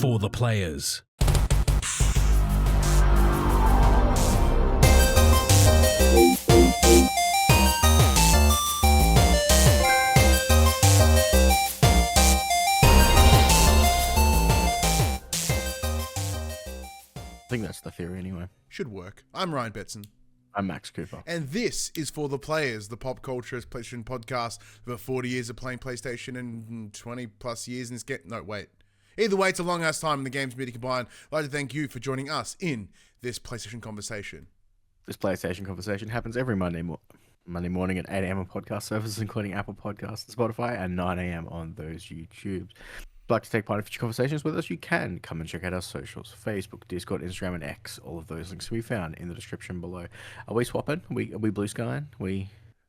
for the players. I think that's the theory anyway. Should work. I'm Ryan Betson. I'm Max Cooper. And this is For the Players, the pop culture PlayStation podcast. For 40 years of playing PlayStation and 20 plus years in this game. No, wait. Either way, it's a long ass time in the games media combined. I'd like to thank you for joining us in this PlayStation conversation. This PlayStation conversation happens every Monday morning at 8 a.m. on podcast services, including Apple Podcasts and Spotify, and 9 a.m. on those YouTubes. If you'd like to take part in future conversations with us, you can come and check out our socials: Facebook, Discord, Instagram, and X. All of those links will be found in the description below. Are we swapping? Are we blue skying?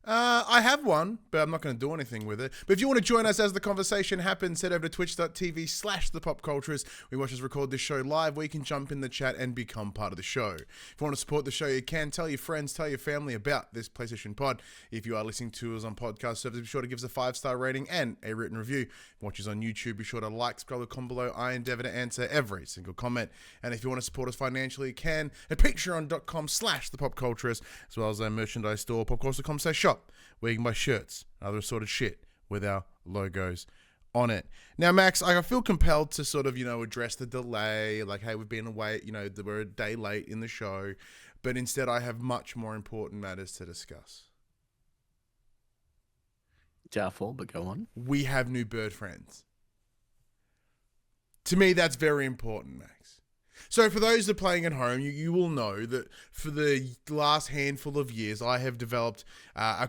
I have one, but I'm not going to do anything with it. But if you want to join us as the conversation happens, head over to twitch.tv/thepopculturist. We watch us record this show live, where you can jump in the chat and become part of the show. If you want to support the show, you can tell your friends, tell your family about this PlayStation pod. If you are listening to us on podcast services, be sure to give us a 5-star rating and a written review. Watch us on YouTube, be sure to like, subscribe, comment below. I endeavor to answer every single comment. And if you want to support us financially, you can at patreon.com/thepopculturist, as well as our merchandise store, popculture.com/shop, where you can buy shirts and other assorted shit with our logos on it. Now, Max, I feel compelled to sort of, address the delay. Like, hey, we've been away, we're a day late in the show. But instead, I have much more important matters to discuss. Doubtful, but go on. We have new bird friends. To me, that's very important, Max. So for those that are playing at home, you will know that for the last handful of years, I have developed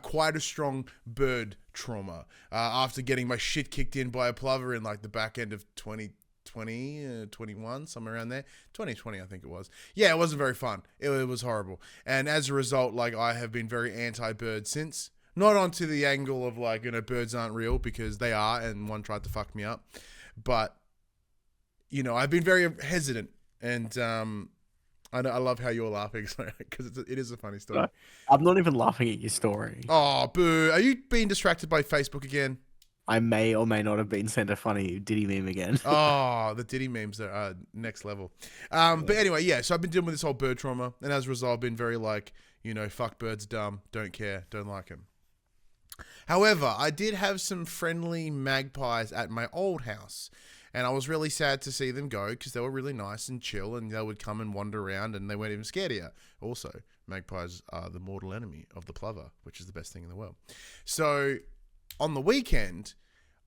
quite a strong bird trauma after getting my shit kicked in by a plover in like the back end of 2020, 21, somewhere around there. 2020, I think it was. Yeah, it wasn't very fun. It was horrible. And as a result, like, I have been very anti-bird since. Not onto the angle of like, birds aren't real, because they are, and one tried to fuck me up. But, I've been very hesitant. And I love how you're laughing, because it is a funny story. I'm not even laughing at your story. Oh, boo. Are you being distracted by Facebook again? I may or may not have been sent a funny Diddy meme again. Oh, the Diddy memes are next level. But anyway, yeah, so I've been dealing with this whole bird trauma. And as a result, I've been very like, fuck birds, dumb, don't care, don't like them. However, I did have some friendly magpies at my old house. And I was really sad to see them go, because they were really nice and chill, and they would come and wander around, and they weren't even scared of you. Also, magpies are the mortal enemy of the plover, which is the best thing in the world. So on the weekend,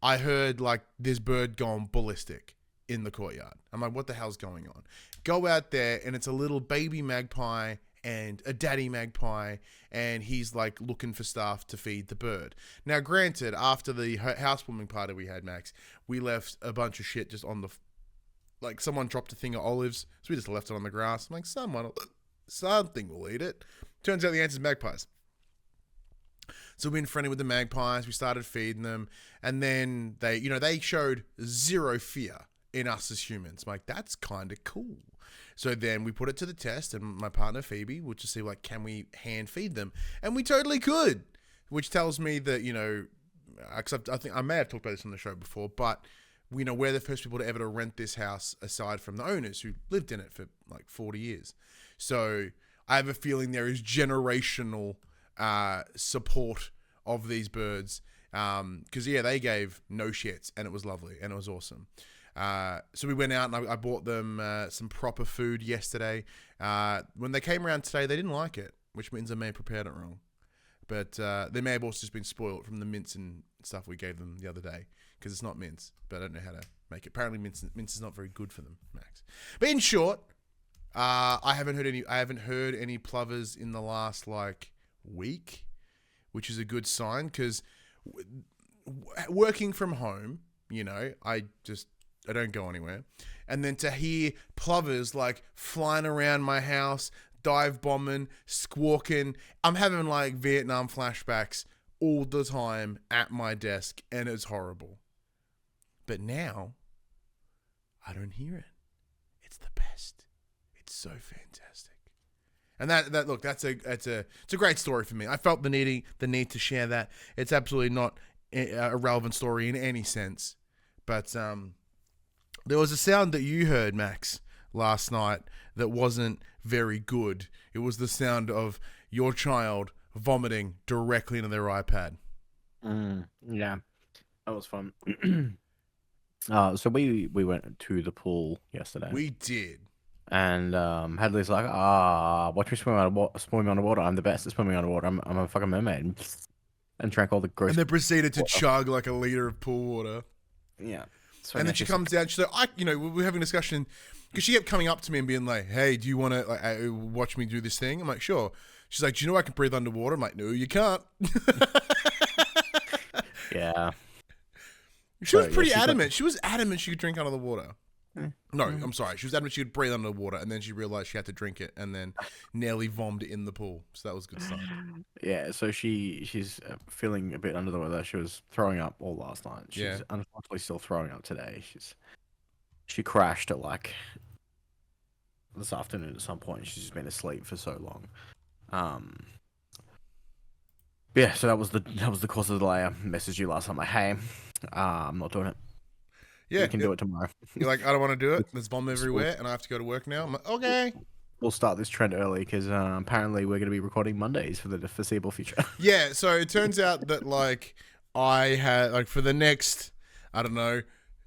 I heard like this bird going ballistic in the courtyard. I'm like, what the hell's going on? Go out there, and it's a little baby magpie and a daddy magpie, and he's like looking for stuff to feed the bird. Now, granted, after the housewarming party we had, Max, we left a bunch of shit just on the, like, someone dropped a thing of olives, so we just left it on the grass. I'm like, something will eat it. Turns out the answer is magpies. So we've been friendly with the magpies. We started feeding them, and then they showed zero fear in us as humans. I'm like, that's kind of cool. So then we put it to the test, and my partner Phoebe would just see, like, can we hand feed them? And we totally could, which tells me that, except I think I may have talked about this on the show before, but we're the first people to ever to rent this house aside from the owners who lived in it for like 40 years. So I have a feeling there is generational support of these birds. Because, they gave no shits, and it was lovely, and it was awesome. So we went out, and I bought them some proper food yesterday. When they came around today, they didn't like it, which means I may have prepared it wrong. But they may have also just been spoiled from the mince and stuff we gave them the other day, because it's not mince, but I don't know how to make it. Apparently mince is not very good for them, Max. But in short, I haven't heard any plovers in the last like week, which is a good sign, because working from home, I don't go anywhere. And then to hear plovers like flying around my house, dive bombing, squawking, I'm having like Vietnam flashbacks all the time at my desk, and it's horrible. But now, I don't hear it. It's the best. It's so fantastic. And that's a great story for me. I felt the need to share that. It's absolutely not a relevant story in any sense, but There was a sound that you heard, Max, last night that wasn't very good. It was the sound of your child vomiting directly into their iPad. Yeah, that was fun. So we went to the pool yesterday. We did. And Hadley's like, watch me swim underwater. I'm the best at swimming underwater. I'm a fucking mermaid. And drank all the gross. And then proceeded to chug like a liter of pool water. Yeah. So And then she comes down. She's like, we're having a discussion because she kept coming up to me and being like, "Hey, do you want to watch me do this thing?" I'm like, "Sure." She's like, "Do you know I can breathe underwater?" I'm like, "No, you can't." Yeah. She was pretty adamant. She was adamant she could drink under the water. No, Mm. I'm sorry. She was adamant she could breathe under the water, and then she realized she had to drink it, and then nearly vomited in the pool. So that was a good stuff. Yeah, so she's feeling a bit under the weather. She was throwing up all last night. She's unfortunately still throwing up today. She crashed at like this afternoon at some point. She's just been asleep for so long. Yeah, so that was the cause of the delay. I messaged you last time like, hey, I'm not doing it. Yeah, you can do it tomorrow. You're like, I don't want to do it. There's bomb everywhere, and I have to go to work now. I'm like, okay. We'll start this trend early because apparently we're going to be recording Mondays for the foreseeable future. Yeah, so it turns out that like I had like for the next, I don't know,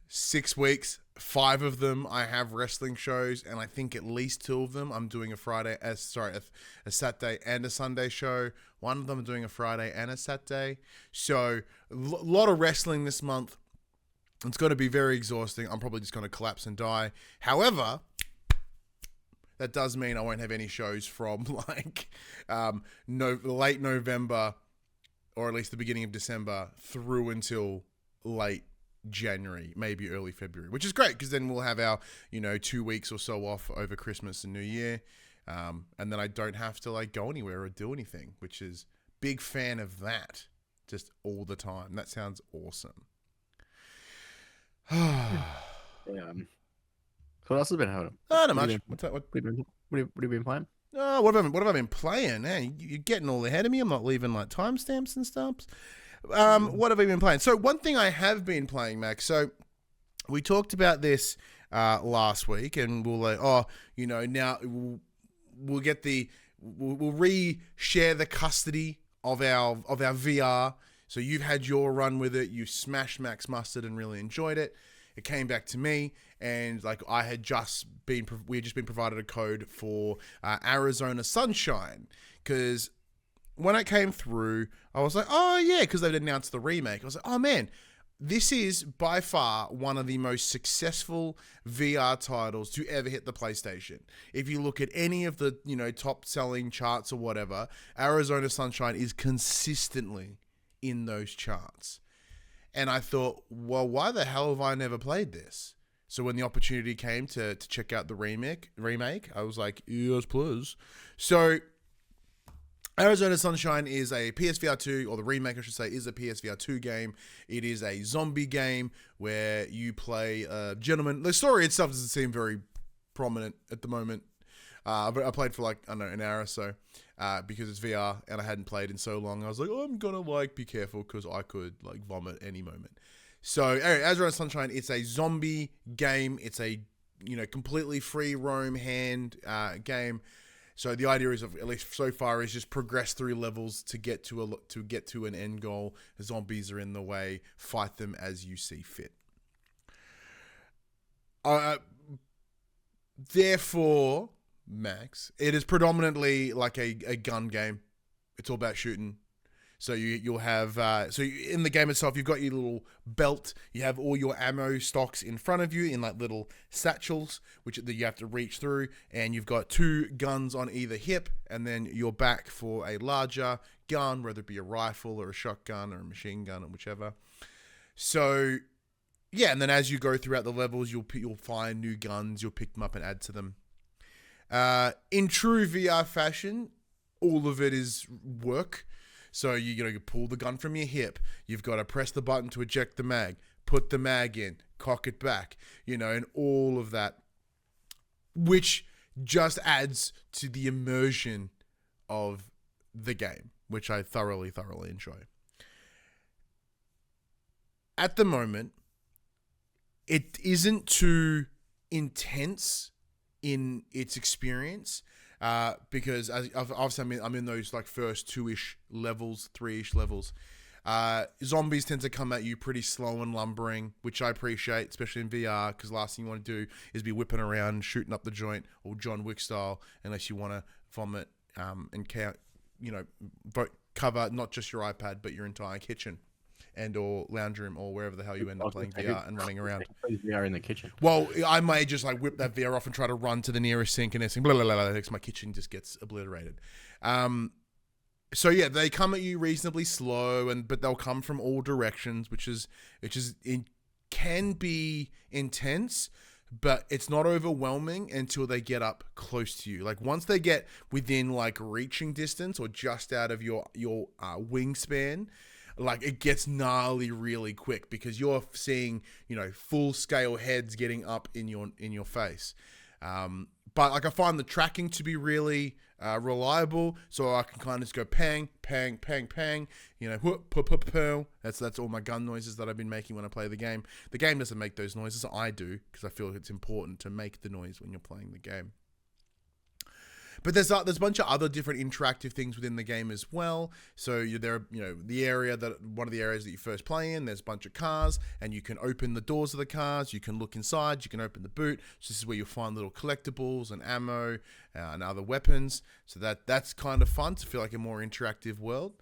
6 weeks, 5 of them I have wrestling shows, and I think at least 2 of them I'm doing a Saturday and a Sunday show. One of them I'm doing a Friday and a Saturday. So a lot of wrestling this month. It's going to be very exhausting. I'm probably just going to collapse and die. However, that does mean I won't have any shows from like late November or at least the beginning of December through until late January, maybe early February, which is great because then we'll have our 2 weeks or so off over Christmas and New Year, and then I don't have to like go anywhere or do anything, which is big fan of that, just all the time. That sounds awesome. Yeah. So what else has been happening? Not much. What have you been playing? Oh, what have I been playing? Man, you're getting all ahead of me. I'm not leaving like timestamps and stuff. What have I been playing? So one thing I have been playing, Max. So we talked about this last week, and we'll now we'll get we'll re-share the custody of our VR. So you've had your run with it. You smashed Max Mustard and really enjoyed it. It came back to me, and like we had just been provided a code for Arizona Sunshine, because when it came through, I was like, oh yeah, because they'd announced the remake. I was like, oh man, this is by far one of the most successful VR titles to ever hit the PlayStation. If you look at any of the top selling charts or whatever, Arizona Sunshine is consistently in those charts. And I thought, well, why the hell have I never played this? So when the opportunity came to check out the remake, I was like, yes, please. So Arizona Sunshine is a PSVR 2, or the remake, I should say, is a PSVR 2 game. It is a zombie game where you play a gentleman. The story itself doesn't seem very prominent at the moment. But I played for like, I don't know, an hour or so because it's VR and I hadn't played in so long. I was like, oh, I'm going to like be careful because I could like vomit any moment. So anyway, Arizona Sunshine, it's a zombie game. It's a, completely free roam hand game. So the idea is, at least so far, is just progress through levels to get to an end goal. The zombies are in the way. Fight them as you see fit. Therefore, Max, it is predominantly like a gun game. It's all about shooting. So you'll have in the game itself, you've got your little belt. You have all your ammo stocks in front of you in like little satchels, which you have to reach through. And you've got 2 guns on either hip, and then your back for a larger gun, whether it be a rifle or a shotgun or a machine gun or whichever. So yeah, and then as you go throughout the levels, you'll find new guns. You'll pick them up and add to them. In true VR fashion, all of it is work. So you pull the gun from your hip. You've got to press the button to eject the mag, put the mag in, cock it back, and all of that, which just adds to the immersion of the game, which I thoroughly, thoroughly enjoy. At the moment, it isn't too intense in its experience, because obviously I'm in those like first 2-ish levels, 3-ish levels. Zombies tend to come at you pretty slow and lumbering, which I appreciate, especially in VR, because last thing you want to do is be whipping around and shooting up the joint, or John Wick style, unless you want to vomit and cover not just your iPad but your entire kitchen and or lounge room or wherever the hell you end up playing VR and running around. VR in the kitchen. Well, I may just like whip that VR off and try to run to the nearest sink and everything. Blah, blah, blah, blah, my kitchen just gets obliterated. So yeah, they come at you reasonably slow, but they'll come from all directions, which it can be intense, but it's not overwhelming until they get up close to you. Like once they get within like reaching distance or just out of your wingspan, like it gets gnarly really quick because you're seeing, full scale heads getting up in your face. But like I find the tracking to be really reliable, so I can kind of just go pang, pang, pang, pang, whoop, pop, pop, pop. That's all my gun noises that I've been making when I play the game. The game doesn't make those noises, I do, because I feel it's important to make the noise when you're playing the game. But there's a bunch of other different interactive things within the game as well. So the area one of the areas that you first play in, there's a bunch of cars, and you can open the doors of the cars. You can look inside. You can open the boot. So this is where you'll find little collectibles and ammo and other weapons. So that's kind of fun to feel like a more interactive world.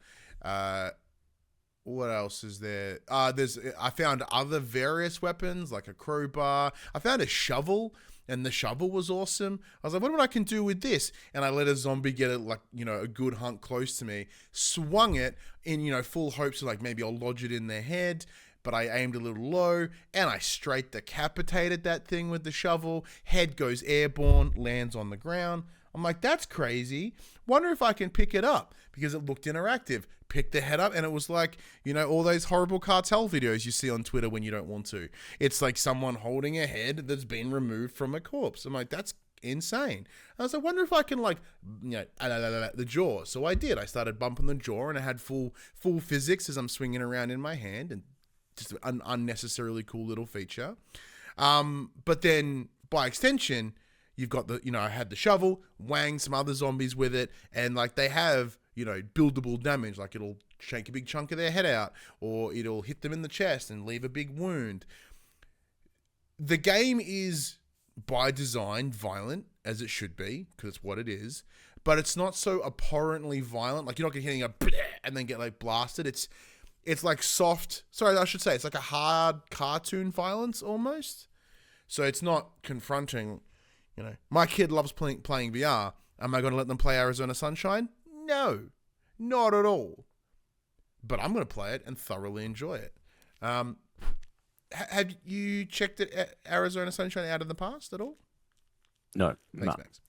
What else is there? I found other various weapons like a crowbar. I found a shovel. And the shovel was awesome. I was like, what I can do with this? And I let a zombie get it, like, a good hunk close to me. Swung it in, full hopes of, like, maybe I'll lodge it in their head. But I aimed a little low, and I straight decapitated that thing with the shovel. Head goes airborne, lands on the ground. I'm like, that's crazy. Wonder if I can pick it up, because it looked interactive. Picked the head up, and it was like, all those horrible cartel videos you see on Twitter when you don't want to. It's like someone holding a head that's been removed from a corpse. I'm like, that's insane. I was like, wonder if I can the jaw. So I did. I started bumping the jaw, and I had full physics as I'm swinging around in my hand, and just an unnecessarily cool little feature. But then by extension, you've got I had the shovel, wang some other zombies with it, and like they have, buildable damage, like it'll shake a big chunk of their head out, or it'll hit them in the chest and leave a big wound. The game is by design violent, as it should be, because it's what it is, but it's not so abhorrently violent. Like you're not getting a and then get like blasted. It's like soft. Sorry, I should say it's like a hard cartoon violence almost. So it's not confronting. My kid loves playing VR. Am I going to let them play Arizona Sunshine? No, not at all. But I'm going to play it and thoroughly enjoy it. Have you checked it, Arizona Sunshine out in the past at all? No, Thanks, Max.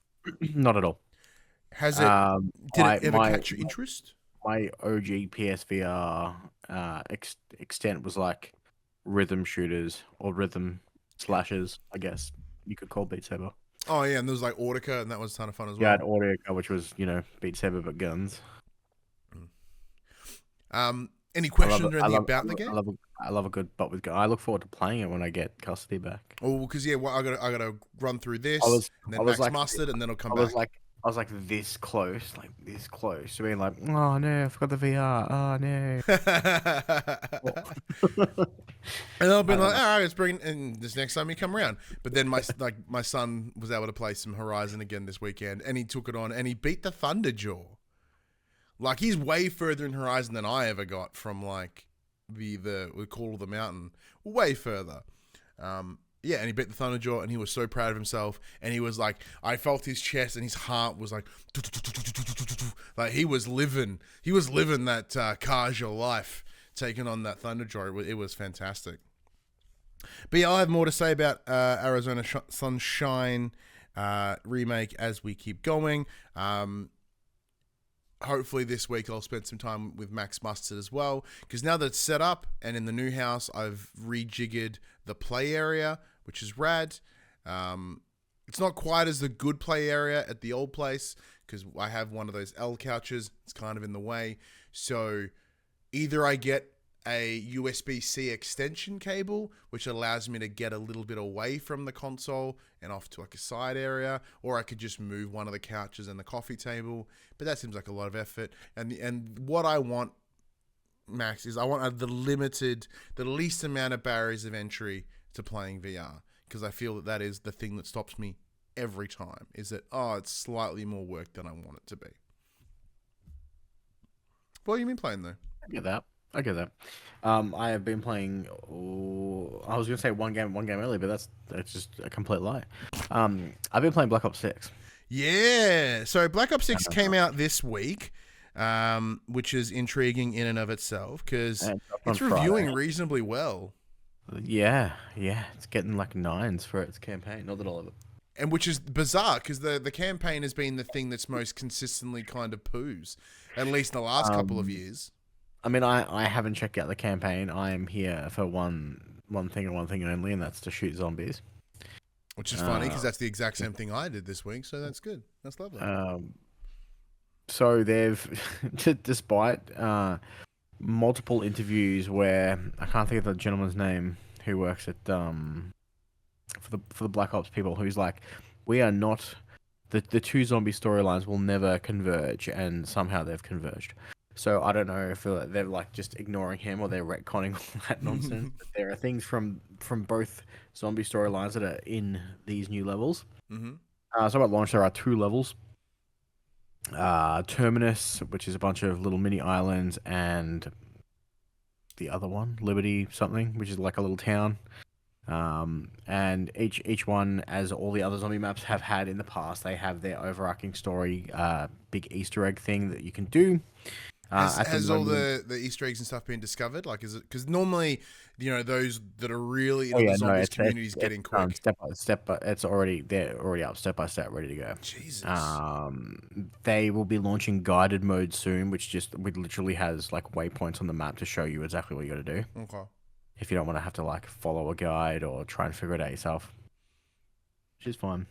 Not at all. Has it? Did it ever catch your interest? My OG PSVR extent was like rhythm shooters or rhythm slashers, I guess you could call Beat Saber. Oh yeah, and there was like Audica, and that was a ton of fun as well. Yeah, Audica, which was Beat Saber but guns. Any questions or anything about the game? I love a good butt with gun. I look forward to playing it when I get custody back. Oh, because I gotta run through this, and then Max Mustard, and then I'll come back. I was like this close to being like, oh no, I forgot the VR. Oh no. And I'll be like, all right, let's bring in this next time you come around. But then my son was able to play some Horizon again this weekend, and he took it on, and he beat the Thunderjaw. Like he's way further in Horizon than I ever got from like the Call of the Mountain, way further. Yeah, and he beat the Thunderjaw, and he was so proud of himself. And he was like, I felt his chest, and his heart was like he was living that Kaja life, taking on that Thunderjaw. It was fantastic. But yeah, I'll have more to say about Arizona Sunshine remake as we keep going. Hopefully this week I'll spend some time with Max Mustard as well, because now that it's set up and in the new house, I've rejiggered the play area, which is rad. It's not quite as the good play area at the old place, because I have one of those L couches. It's kind of in the way. So either I get a USB-C extension cable, which allows me to get a little bit away from the console and off to like a side area, or I could just move one of the couches and the coffee table. But that seems like a lot of effort. And what I want, Max, is I want the least amount of barriers of entry to playing VR, because I feel that is the thing that stops me every time. Is that it's slightly more work than I want it to be. What have you been playing though? I get that. I have been playing. I was gonna say one game earlier, but that's just a complete lie. I've been playing Black Ops 6. Yeah. So Black Ops 6 came out this week, which is intriguing in and of itself because it's reviewing reasonably well. Yeah, it's getting like 9s for its campaign. Not that all of it. And which is bizarre because the campaign has been the thing that's most consistently kind of poos, at least in the last couple of years. I mean, I haven't checked out the campaign. I am here for one thing and one thing only, and that's to shoot zombies. Which is funny because that's the exact same thing I did this week, so that's good. That's lovely. So they've, despite multiple interviews where I can't think of the gentleman's name who works at for the Black Ops people, who's like, we are not the two zombie storylines will never converge, and somehow they've converged. So I don't know if they're like just ignoring him or they're retconning all that nonsense. But there are things from both zombie storylines that are in these new levels. Mm-hmm. So at launch there are 2 levels. Terminus, which is a bunch of little mini islands, and the other one, Liberty something, which is like a little town. And each one, as all the other zombie maps have had in the past, they have their overarching story, big Easter egg thing that you can do. Has all the Easter eggs and stuff been discovered? Like, is it because normally, those that are really in the zombies communities getting quick. Step by they're already up step by step, ready to go. Jesus. They will be launching guided mode soon, which literally has like waypoints on the map to show you exactly what you got to do. Okay. If you don't want to have to like follow a guide or try and figure it out yourself, which is fun.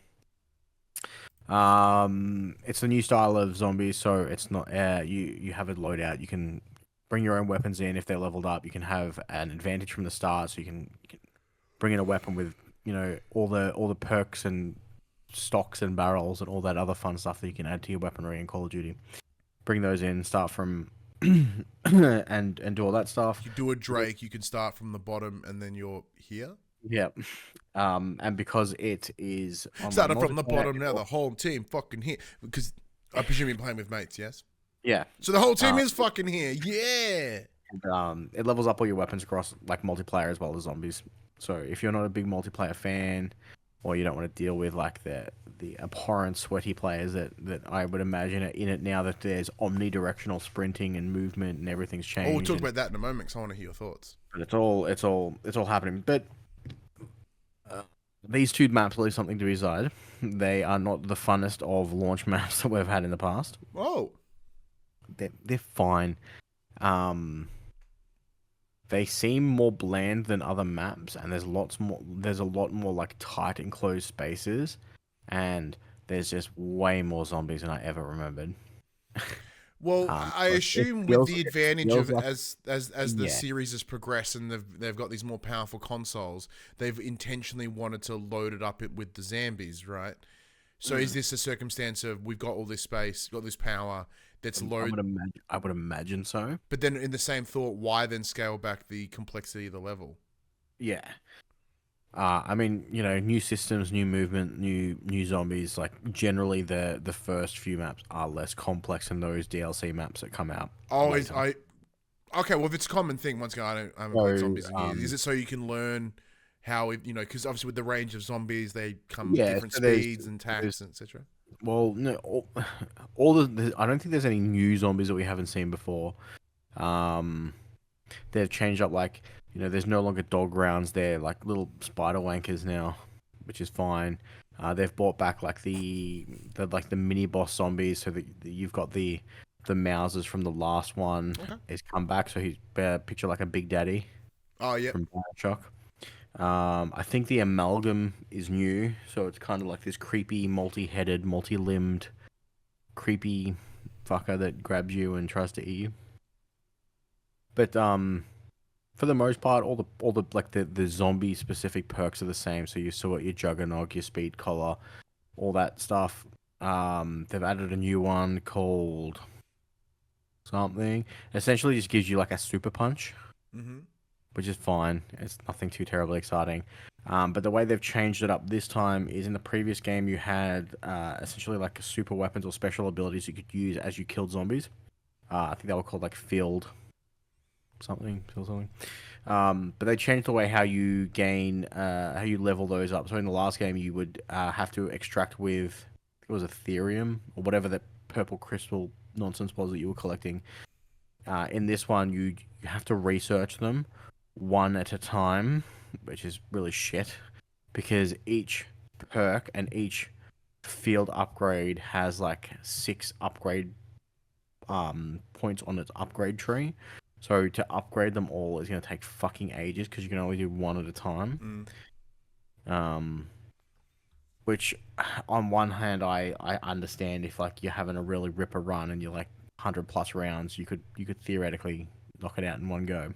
It's a new style of zombies, so it's not you have a loadout. You can bring your own weapons in. If they're leveled up, you can have an advantage from the start, so you can bring in a weapon with all the perks and stocks and barrels and all that other fun stuff that you can add to your weaponry in Call of Duty. Bring those in, start from and do all that stuff. You do a Drake, you can start from the bottom and then you're here. Yeah. And because it is started from the bottom, now the whole team fucking here, because I presume you're playing with mates, yes? Yeah. So the whole team is fucking here. Yeah. And, it levels up all your weapons across like multiplayer as well as zombies. So if you're not a big multiplayer fan, or you don't want to deal with like the abhorrent sweaty players that I would imagine are in it now that there's omnidirectional sprinting and movement and everything's changed. Oh, we'll talk about that in a moment, because I want to hear your thoughts. But it's all happening. But these 2 maps leave something to be desired. They are not the funnest of launch maps that we've had in the past. Oh, they're fine. They seem more bland than other maps, and there's a lot more like tight enclosed spaces, and there's just way more zombies than I ever remembered. Well, I assume with the advantage of as the series has progressed and they've got these more powerful consoles, they've intentionally wanted to load it up with the zombies, right? So is this a circumstance of we've got all this space, got this power that's loaded? I would imagine so. But then in the same thought, why then scale back the complexity of the level? Yeah. I mean, new systems, new movement, new zombies. Like generally, the first few maps are less complex than those DLC maps that come out. Oh, okay. Well, if it's a common thing, once again, I haven't played zombies in years. Is it so you can learn how because obviously with the range of zombies, they come different speeds and attacks, etc. Well, no, I don't think there's any new zombies that we haven't seen before. They've changed up like. There's no longer dog rounds. They're like little spider wankers now, which is fine. They've brought back like the mini boss zombies, so that you've got the Mousers from the last one is come back. So he's picture like a Big Daddy. Oh yeah. From Bioshock. I think the amalgam is new, so it's kind of like this creepy, multi-headed, multi-limbed, creepy fucker that grabs you and tries to eat you. But for the most part, all the like the zombie specific perks are the same. So you saw your Juggernog, your Speed Collar, all that stuff. They've added a new one called something. Essentially, just gives you like a super punch, Mm-hmm. which is fine. It's nothing too terribly exciting. But the way they've changed it up this time is in the previous game you had essentially like super weapons or special abilities you could use as you killed zombies. I think they were called like field something. But they changed the way how you gain, how you level those up. So in the last game, you would have to extract with, it was Ethereum or whatever that purple crystal nonsense was that you were collecting. In this one, you have to research them one at a time, which is really shit because each perk and each field upgrade has like 6 upgrade points on its upgrade tree. So to upgrade them all is going to take fucking ages because you can only do one at a time. Which on one hand I understand if like you're having a really ripper run and you're like 100 plus rounds, you could theoretically knock it out in one go.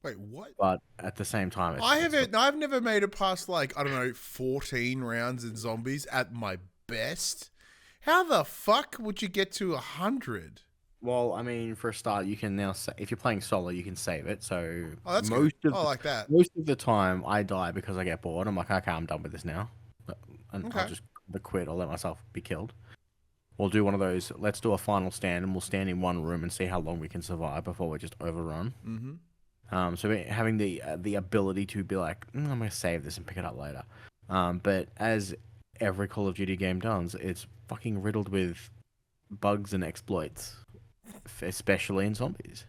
Wait, what? But at the same time, I've never made it past like, I don't know, 14 rounds in zombies at my best. How the fuck would you get to 100? Well, I mean, for a start, you can now if you're playing solo, you can save it. So That's good. I like that. Most of the time, I die because I get bored. I'm like, okay, I'm done with this now, and Okay. I'll just quit or let myself be killed. We'll do one of those. Let's do a final stand, and we'll stand in one room and see how long we can survive before we just overrun. Mm-hmm. So having the ability to be like, I'm gonna save this and pick it up later. But as every Call of Duty game does, it's fucking riddled with bugs and exploits, especially in zombies.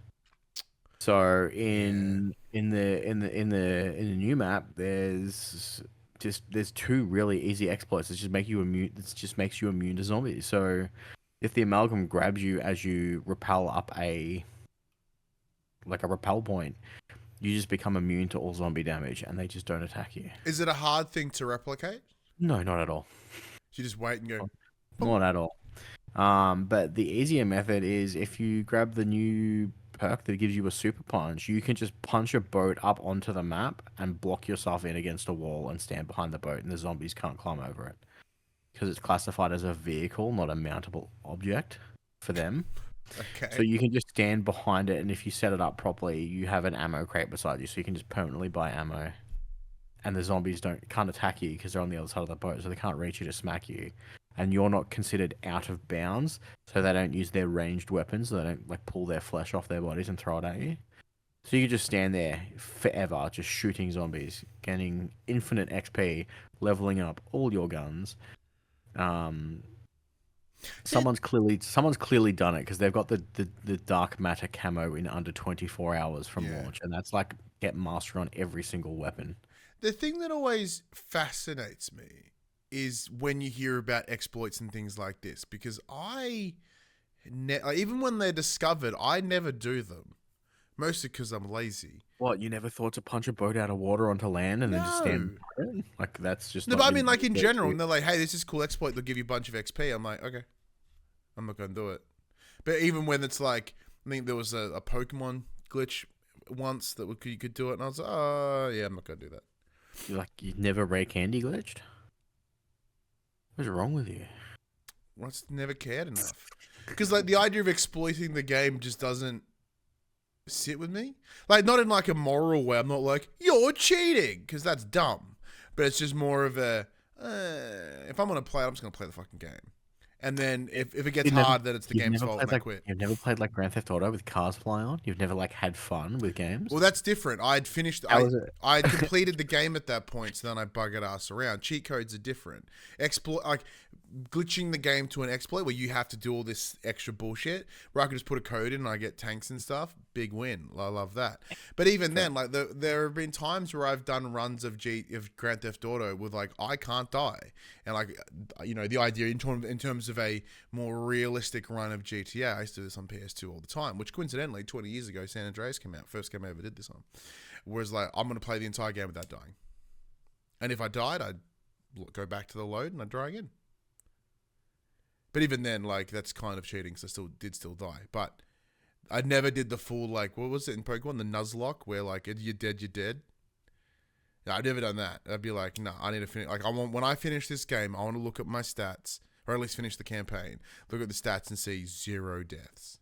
So in the new map, there's 2 really easy exploits that just make you immune. That just makes you immune to zombies. So if the amalgam grabs you as you rappel up a rappel point, you just become immune to all zombie damage, and they just don't attack you. Is it a hard thing to replicate? No, not at all. You just wait and go. Not at all. But the easier method is if you grab the new perk that gives you a super punch, you can just punch a boat up onto the map and block yourself in against a wall and stand behind the boat, and the zombies can't climb over it because it's classified as a vehicle, not a mountable object for them. Okay. So you can just stand behind it, and if you set it up properly, you have an ammo crate beside you, so you can just permanently buy ammo. And the zombies can't attack you because they're on the other side of the boat, so they can't reach you to smack you. And you're not considered out of bounds, so they don't use their ranged weapons. So they don't like pull their flesh off their bodies and throw it at you. So you can just stand there forever, just shooting zombies, gaining infinite XP, leveling up all your guns. Someone's clearly done it because they've got the dark matter camo in under 24 hours from launch, and that's like get mastery on every single weapon. The thing that always fascinates me is when you hear about exploits and things like this, because even when they're discovered, I never do them, mostly because I'm lazy. What, you never thought to punch a boat out of water onto land and then just stand by it? Like, that's just No, not but I mean, like in general, you. and they're like, "Hey, this is a cool exploit. They'll give you a bunch of XP." I'm like, "Okay, I'm not gonna do it." But even when it's like, I think there was a Pokemon glitch once that you could do it, and I was like, "Oh, yeah, I'm not gonna do that." You're like, you never rare candy glitched? What's wrong with you? I just never cared enough. Because like the idea of exploiting the game just doesn't sit with me. Like not in like a moral way. I'm not like, you're cheating, because that's dumb. But it's just more of a, if I'm gonna play it, I'm just gonna play the fucking game. And then if it gets hard, then it's the game's fault and I quit. You've never played like Grand Theft Auto with cars fly on? You've never like had fun with games? Well, that's different. I'd finished. I'd completed the game at that point, so then I buggered ass around. Cheat codes are different. Like glitching the game to an exploit where you have to do all this extra bullshit, where I can just put a code in and I get tanks and stuff. Big win. I love that. But even then, like there have been times where I've done runs of Grand Theft Auto with like I can't die, and like the idea in terms of a more realistic run of GTA. I used to do this on PS2 all the time, which coincidentally 20 years ago San Andreas came out, first game I ever did this on. Whereas like I'm gonna play the entire game without dying, and if I died, I'd go back to the load and I'd try again. But even then, like that's kind of cheating, because I still die. But I never did the full, like, what was it in Pokemon? The Nuzlocke, where, like, you're dead, you're dead. No, I've never done that. I'd be like, no, I need to finish. Like, when I finish this game, I want to look at my stats, or at least finish the campaign, look at the stats and see 0 deaths.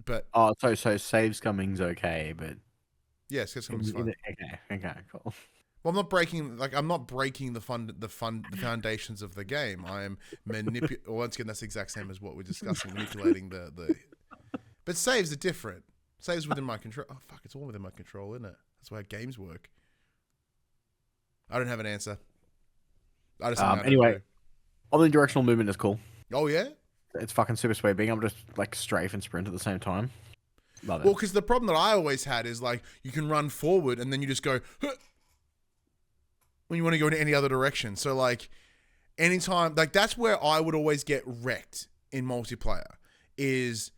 But Oh, so save scumming's okay, but yes, because it's fun. Okay, cool. Well, I'm not breaking the foundations of the game. I am once again, that's the exact same as what we're discussing, manipulating the. But saves are different. Saves within my control. Oh fuck, it's all within my control, isn't it? That's why games work. I don't have an answer. I just anyway, omnidirectional movement is cool. Oh yeah, it's fucking super sweet. Being able to like strafe and sprint at the same time. Love it. Well, because the problem that I always had is like you can run forward and then you just go huh, when you want to go in any other direction. So like anytime, like that's where I would always get wrecked in multiplayer is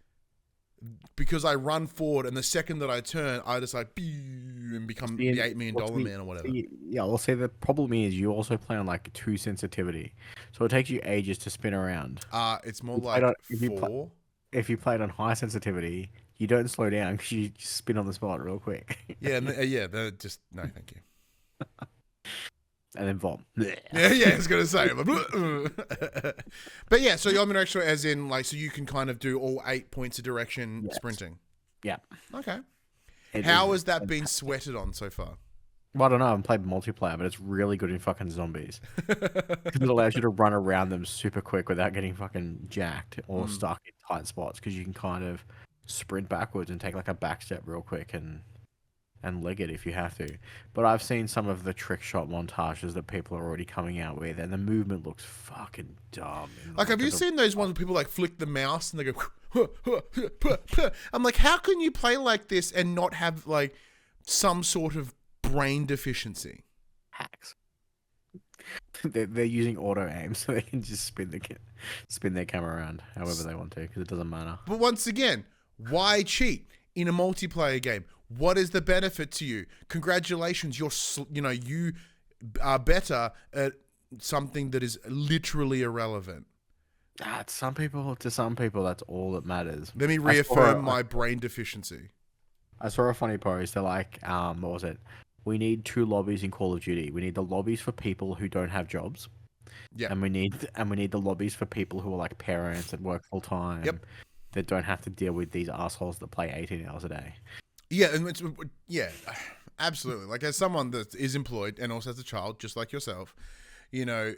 because I run forward and the second that I turn, I just like and become the $8 million man or whatever. Yeah, I'll say the problem is you also play on like 2 sensitivity, so it takes you ages to spin around. It's more like 4. If you play it on high sensitivity, you don't slow down because you just spin on the spot real quick. Yeah, just no, thank you. And then vom. Yeah, I was gonna say. But yeah, so you're omnidirectional as in like, so you can kind of do all 8 points of direction sprinting. Yeah. Okay. How has that been sweated on so far? Well, I don't know. I haven't played multiplayer, but it's really good in fucking zombies. Because it allows you to run around them super quick without getting fucking jacked or stuck in tight spots. Because you can kind of sprint backwards and take like a back step real quick and leg it if you have to. But I've seen some of the trick shot montages that people are already coming out with, and the movement looks fucking dumb. Like, have you seen those ones where people like flick the mouse and they go? I'm like, how can you play like this and not have like some sort of brain deficiency? Hacks. They're using auto aim, so they can just spin their camera around however they want to, because it doesn't matter. But once again, why cheat in a multiplayer game? What is the benefit to you? Congratulations, you are better at something that is literally irrelevant. To some people, that's all that matters. Let me reaffirm my brain deficiency. I saw a funny post. They're like, what was it? We need 2 lobbies in Call of Duty. We need the lobbies for people who don't have jobs. Yeah. And we need the lobbies for people who are like parents that work full time. Yep. That don't have to deal with these assholes that play 18 hours a day. Yeah, and absolutely. Like, as someone that is employed and also has a child, just like yourself, there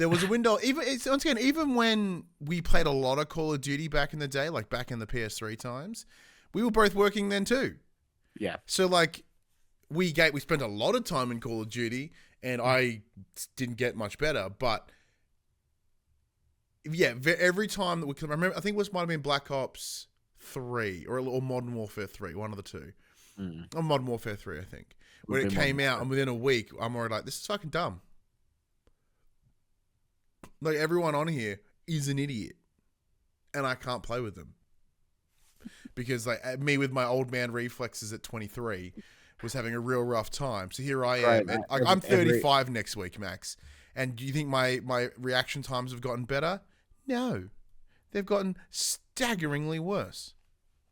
was a window. Even when we played a lot of Call of Duty back in the day, like back in the PS3 times, we were both working then too. Yeah. So like, we spent a lot of time in Call of Duty, and I didn't get much better, but. Yeah, every time that I remember, I think it might have been Black Ops 3 or Modern Warfare 3, one of the two. Or Modern Warfare 3, I think. When it came out, and within a week, I'm already like, this is fucking dumb. Like, everyone on here is an idiot. And I can't play with them. Because, like, me with my old man reflexes at 23 was having a real rough time. So here I am. Right, I'm 35 next week, Max. And do you think my reaction times have gotten better? No, they've gotten staggeringly worse.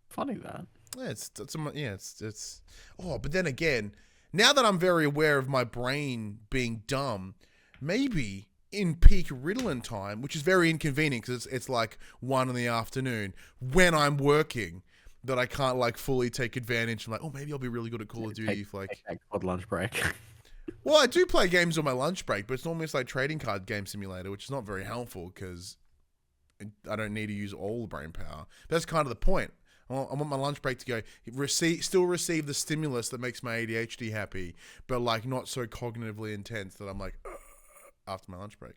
Funny that. Yeah, it's. Oh, but then again, now that I'm very aware of my brain being dumb, maybe in peak Ritalin time, which is very inconvenient because it's like 1 in the afternoon when I'm working, that I can't like fully take advantage. I'm like, oh, maybe I'll be really good at Call of Duty if like take lunch break. Well, I do play games on my lunch break, but it's almost like trading card game simulator, which is not very helpful because I don't need to use all the brain power. But that's kind of the point. I want my lunch break to go still receive the stimulus that makes my ADHD happy, but like not so cognitively intense that I'm like after my lunch break.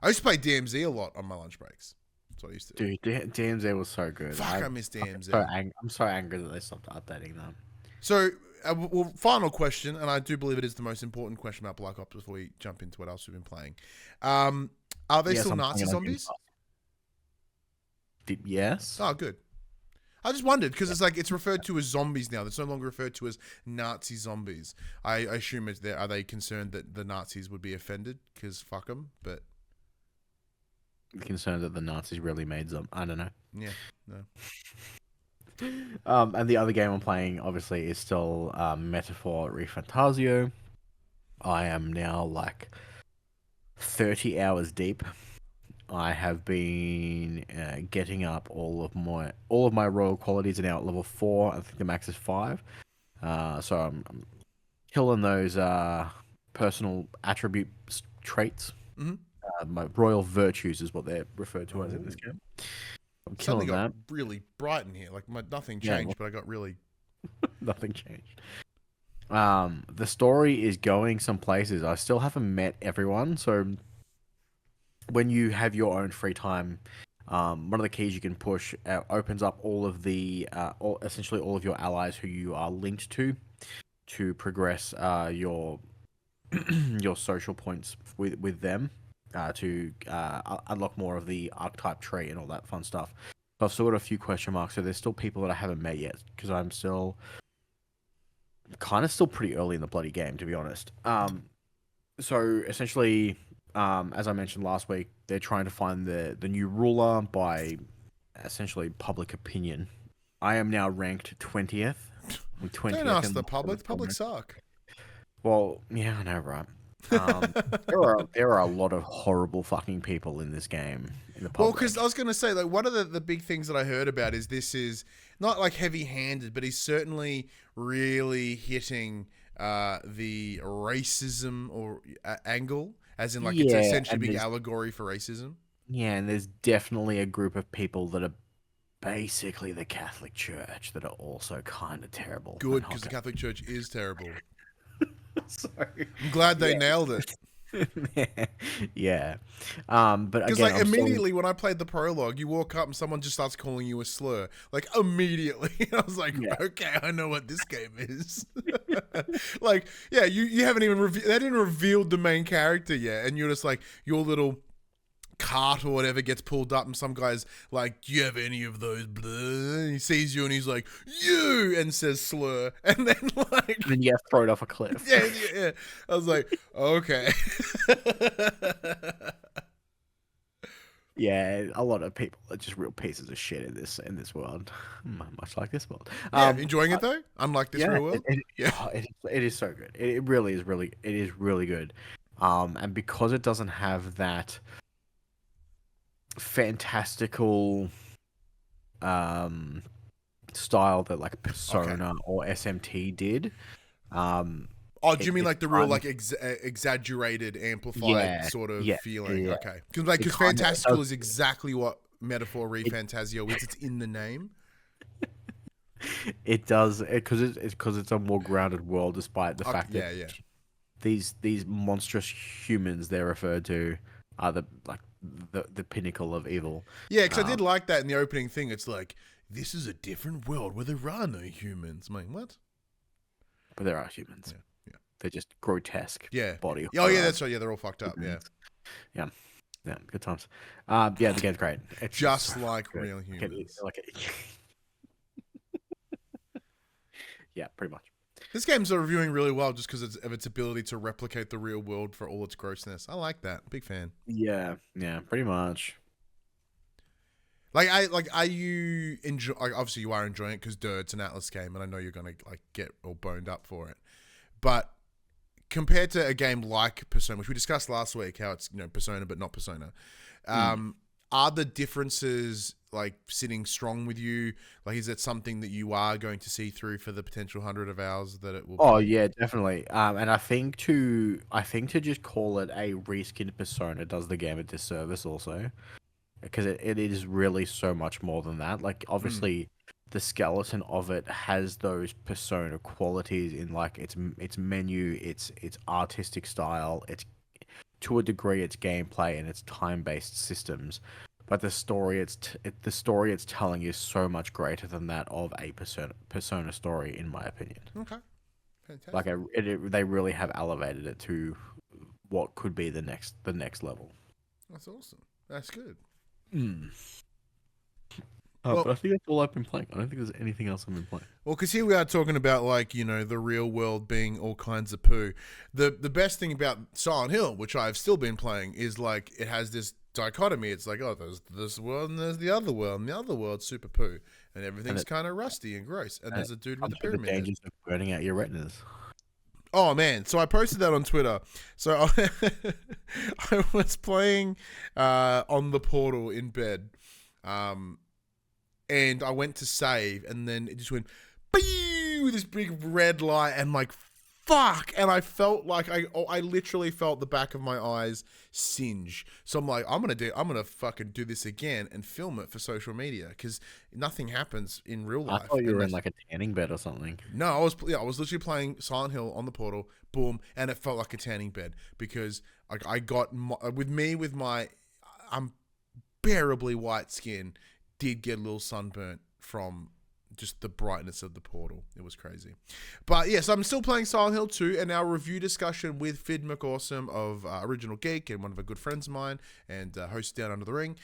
I used to play DMZ a lot on my lunch breaks. That's what I used to do. Dude, DMZ was so good. Fuck, I miss DMZ. I'm so angry that they stopped updating them. So, well, final question, and I do believe it is the most important question about Black Ops before we jump into what else we've been playing. Are they still Nazi zombies? Yes. Oh, good. I just wondered because it's referred to as zombies now. It's no longer referred to as Nazi zombies. I assume are they concerned that the Nazis would be offended because fuck them? But concerned that the Nazis really made them. I don't know. Yeah, no. And the other game I'm playing, obviously, is still Metaphor ReFantazio. I am now like 30 hours deep. I have been getting up all of my royal qualities are now at level 4. I think the max is 5. So I'm killing those personal attribute traits. Mm-hmm. My royal virtues is what they're referred to as in this game. I'm Suddenly killing got that. really bright in here. Like nothing Yeah, changed, but I got really. Nothing changed. The story is going some places. I still haven't met everyone, so when you have your own free time, one of the keys you can push opens up all of the essentially all of your allies who you are linked to progress your your social points with them to unlock more of the archetype tree and all that fun stuff. But I've still got a few question marks, so there's still people that I haven't met yet because I'm still still pretty early in the bloody game, to be honest. So essentially, as I mentioned last week, they're trying to find the new ruler by essentially public opinion. I am now ranked 20th. I'm 20th. Don't ask the public. The public suck. Well, yeah, I know, right? There are a lot of horrible fucking people in this game. In the public. Well, because I was going to say, like, one of the big things that I heard about is this is not like heavy-handed, but he's certainly really hitting the racism or angle, as in like it's essentially a big allegory for racism. Yeah, and there's definitely a group of people that are basically the Catholic Church that are also kind of terrible. Good, because the Catholic Church is terrible. Sorry. I'm glad they nailed it. Yeah. But because again, like immediately when I played the prologue, you walk up and someone just starts calling you a slur. Like immediately. I was like, okay, I know what this game is. Like, yeah, you haven't even they didn't revealed the main character yet, and you're just like your little cart or whatever gets pulled up and some guy's like, do you have any of those blah? And he sees you and he's like, you, and says slur, and then like then you get thrown off a cliff. Yeah. I was like, okay. Yeah, a lot of people are just real pieces of shit in this world, much like this world. Enjoying it though, unlike this real world. It is so good. It really is really good. And because it doesn't have that fantastical style that like Persona or SMT did. Oh, do you mean like the real like exaggerated, amplified sort of feeling? Yeah. Okay, because fantastical is exactly what Metaphor ReFantazio is. It's in the name. It does because it's a more grounded world, despite the fact that these monstrous humans they're referred to are the pinnacle of evil. Yeah, because I did like that in the opening thing. It's like, this is a different world where there are no humans. I'm like, what? But there are humans. Yeah. They're just grotesque. Body. Oh, yeah, that's right. Yeah, they're all fucked up. Yeah. Good times. The game's great. It's just like real humans. Yeah, pretty much. This game's reviewing really well just because of its ability to replicate the real world for all its grossness. I like that. Big fan. Yeah, pretty much. Are you enjoy? Like, obviously, you are enjoying it because it's an Atlas game, and I know you're gonna like get all boned up for it. But compared to a game like Persona, which we discussed last week, how it's Persona but not Persona, are the differences like sitting strong with you? Like, is it something that you are going to see through for the potential 100 of hours that it will? Oh yeah, definitely. And I think to just call it a reskinned Persona does the game a disservice also, because it is really so much more than that. Like, obviously, the skeleton of it has those Persona qualities in like its menu, its artistic style, its to a degree its gameplay and its time-based systems. But the story it's telling is so much greater than that of a Persona story, in my opinion. Okay, fantastic. Like they really have elevated it to what could be the next level. That's awesome. That's good. But I think that's all I've been playing. I don't think there's anything else I've been playing. Well, because here we are talking about like the real world being all kinds of poo. The best thing about Silent Hill, which I've still been playing, is like it has this dichotomy. It's like, oh, there's this world and there's the other world, and the other world's super poo, and everything's kind of rusty and gross. And there's a dude with a pyramid. The dangers of burning out your retinas. Oh man! So I posted that on Twitter. So I was playing on the Portal in bed, and I went to save, and then it just went with this big red light, and like fuck, and I felt like I literally felt the back of my eyes singe. So I'm like, I'm gonna fucking do this again and film it for social media, because nothing happens in real life. I thought you were in like a tanning bed or something. No, I was literally playing Silent Hill on the Portal, boom, and it felt like a tanning bed, because like I got with my unbearably white skin, did get a little sunburnt from just the brightness of the Portal. It was crazy. But yes, I'm still playing Silent Hill 2, and our review discussion with Fid McAwesome of Original Geek, and one of the good friends of mine, and host Down Under the Ring.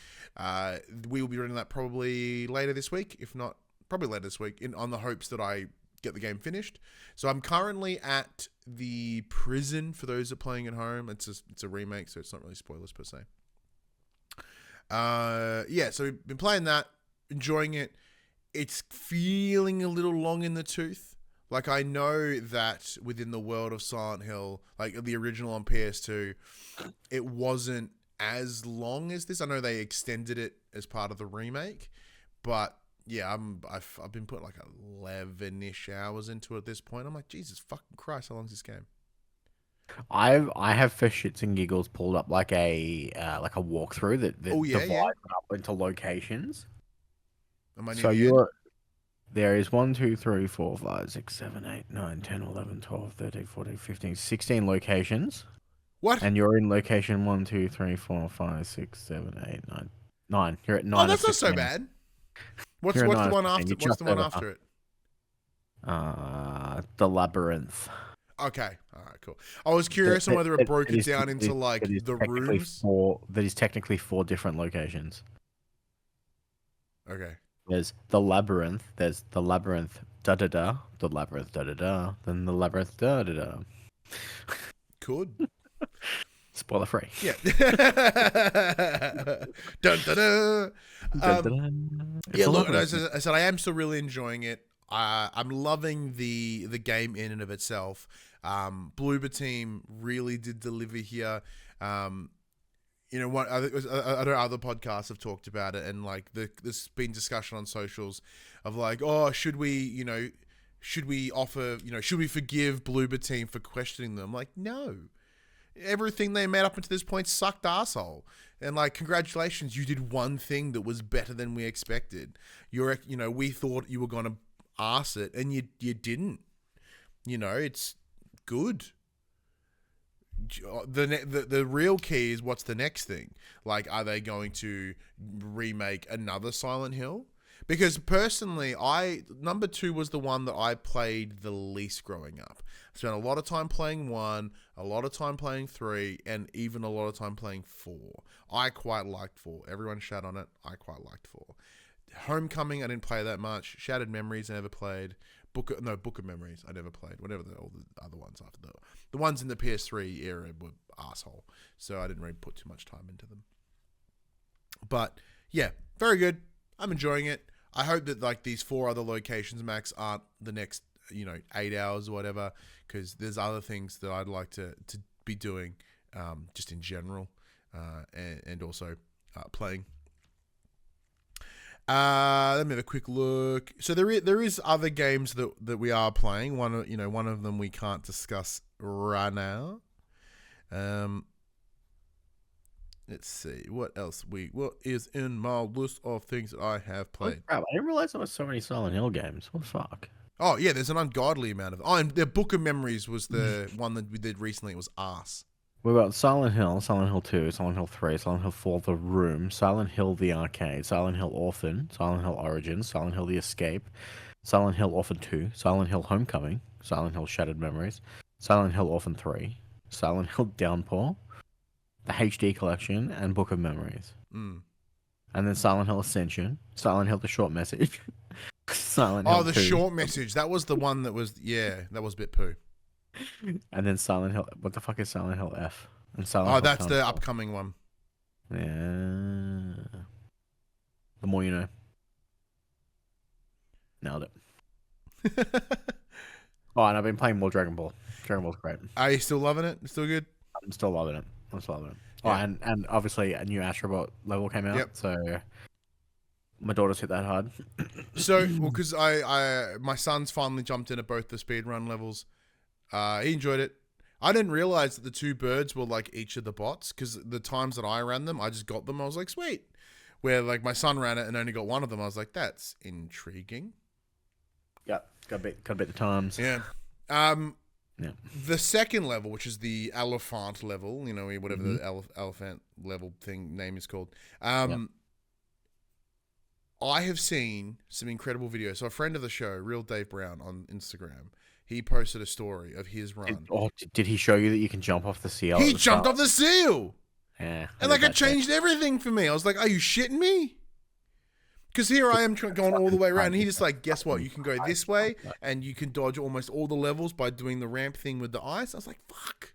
We will be running that probably later this week, if not probably later this week, on the hopes that I get the game finished. So I'm currently at the prison, for those that are playing at home. It's a remake, so it's not really spoilers per se. So we've been playing that, enjoying it. It's feeling a little long in the tooth. Like, I know that within the world of Silent Hill, like the original on PS2, it wasn't as long as this. I know they extended it as part of the remake, but yeah, I've been putting like 11-ish hours into it at this point. I'm like, Jesus fucking Christ, how long is this game? I have for shits and giggles pulled up like a walkthrough that divides up into locations. Am I near So the there is 1, 2, 3, 4, 5, 6, 7, 8, 9, 10, 11, 12, 13, 14, 15, 16 locations. What? And you're in location 1, 2, 3, 4, 5, 6, 7, 8, 9. 9. You're at 9. Oh, that's not so bad. What's the one after? What's the one after it? The Labyrinth. Okay. All right. Cool. I was curious on whether it broke it down into like the rooms. That is technically 4 different locations. Okay. There's the Labyrinth. There's the Labyrinth da da da. The Labyrinth da da da. Then the Labyrinth da da da. Good. Spoiler free. Yeah. Dun, dun, dun. Yeah. Look, as I said, I am still really enjoying it. I'm loving the game in and of itself. Bloober team really did deliver here. You know what? I know other podcasts have talked about it, and like there's been discussion on socials of like, oh, should we offer, should we forgive Bloober team for questioning them? Like, no, everything they made up until this point sucked arsehole. And like, congratulations, you did one thing that was better than we expected. We thought you were gonna arse it, and you didn't. It's good. The real key is, what's the next thing? Like, are they going to remake another Silent Hill? Because personally, number 2 was the one that I played the least growing up. I spent a lot of time playing 1, a lot of time playing 3, and even a lot of time playing 4. I quite liked 4. Everyone shat on it. I quite liked 4. Homecoming, I didn't play that much. Shattered Memories, I never played. Book of Memories, I never played. Whatever all the other ones after the ones in the PS3 era were arsehole, so I didn't really put too much time into them. But yeah, very good. I'm enjoying it. I hope that like these 4 other locations, Max, aren't the next 8 hours or whatever, because there's other things that I'd like to be doing, just in general, and also playing. Let me have a quick look. So there is other games that we are playing. One of them we can't discuss right now. Let's see what else what is in my list of things that I have played. Oh, crap. I didn't realize there were so many Silent Hill games. What the fuck? Oh yeah, there's an ungodly amount of. Oh, and the Book of Memories was the one that we did recently. It was arse. We've got Silent Hill, Silent Hill 2, Silent Hill 3, Silent Hill 4, The Room, Silent Hill the Arcade, Silent Hill Orphan, Silent Hill Origins, Silent Hill the Escape, Silent Hill Orphan 2, Silent Hill Homecoming, Silent Hill Shattered Memories, Silent Hill Orphan 3, Silent Hill Downpour, the HD Collection, and Book of Memories. Mm. And then Silent Hill Ascension, Silent Hill The Short Message, Silent Hill the 2. Short Message. That was the one that was, that was a bit poo. And then Silent Hill. What the fuck is Silent Hill F? And Silent Hill that's the Downpour. upcoming one. Yeah. The more you know. Nailed it. Oh, and I've been playing more Dragon Ball. Dragon Ball's great. Are you still loving it? Still good? I'm still loving it. I'm still loving it. Oh, Yeah. and obviously a new Astrobot level came out, Yep. so my daughter's hit that hard. So, well, because my son's finally jumped in at both the speedrun levels. He enjoyed it. I didn't realize that the two birds were like each of the bots, because the times that I ran them, I just got them. I was like, sweet. Where like my son ran it and only got one of them, I was like, that's intriguing. Yep, gotta beat the times. Yeah. Yeah. The second level, which is the elephant level, you know, whatever the elephant level thing name is called. I have seen some incredible videos. So a friend of the show, Real Dave Brown on Instagram, he posted a story of his run. Did he show you that you can jump off the seal? He jumped off the seal! Yeah. And like it changed everything for me. I was like, are you shitting me? Because here I am going all the way around. And he just like, guess what? You can go this way and you can dodge almost all the levels by doing the ramp thing with the ice. I was like, fuck.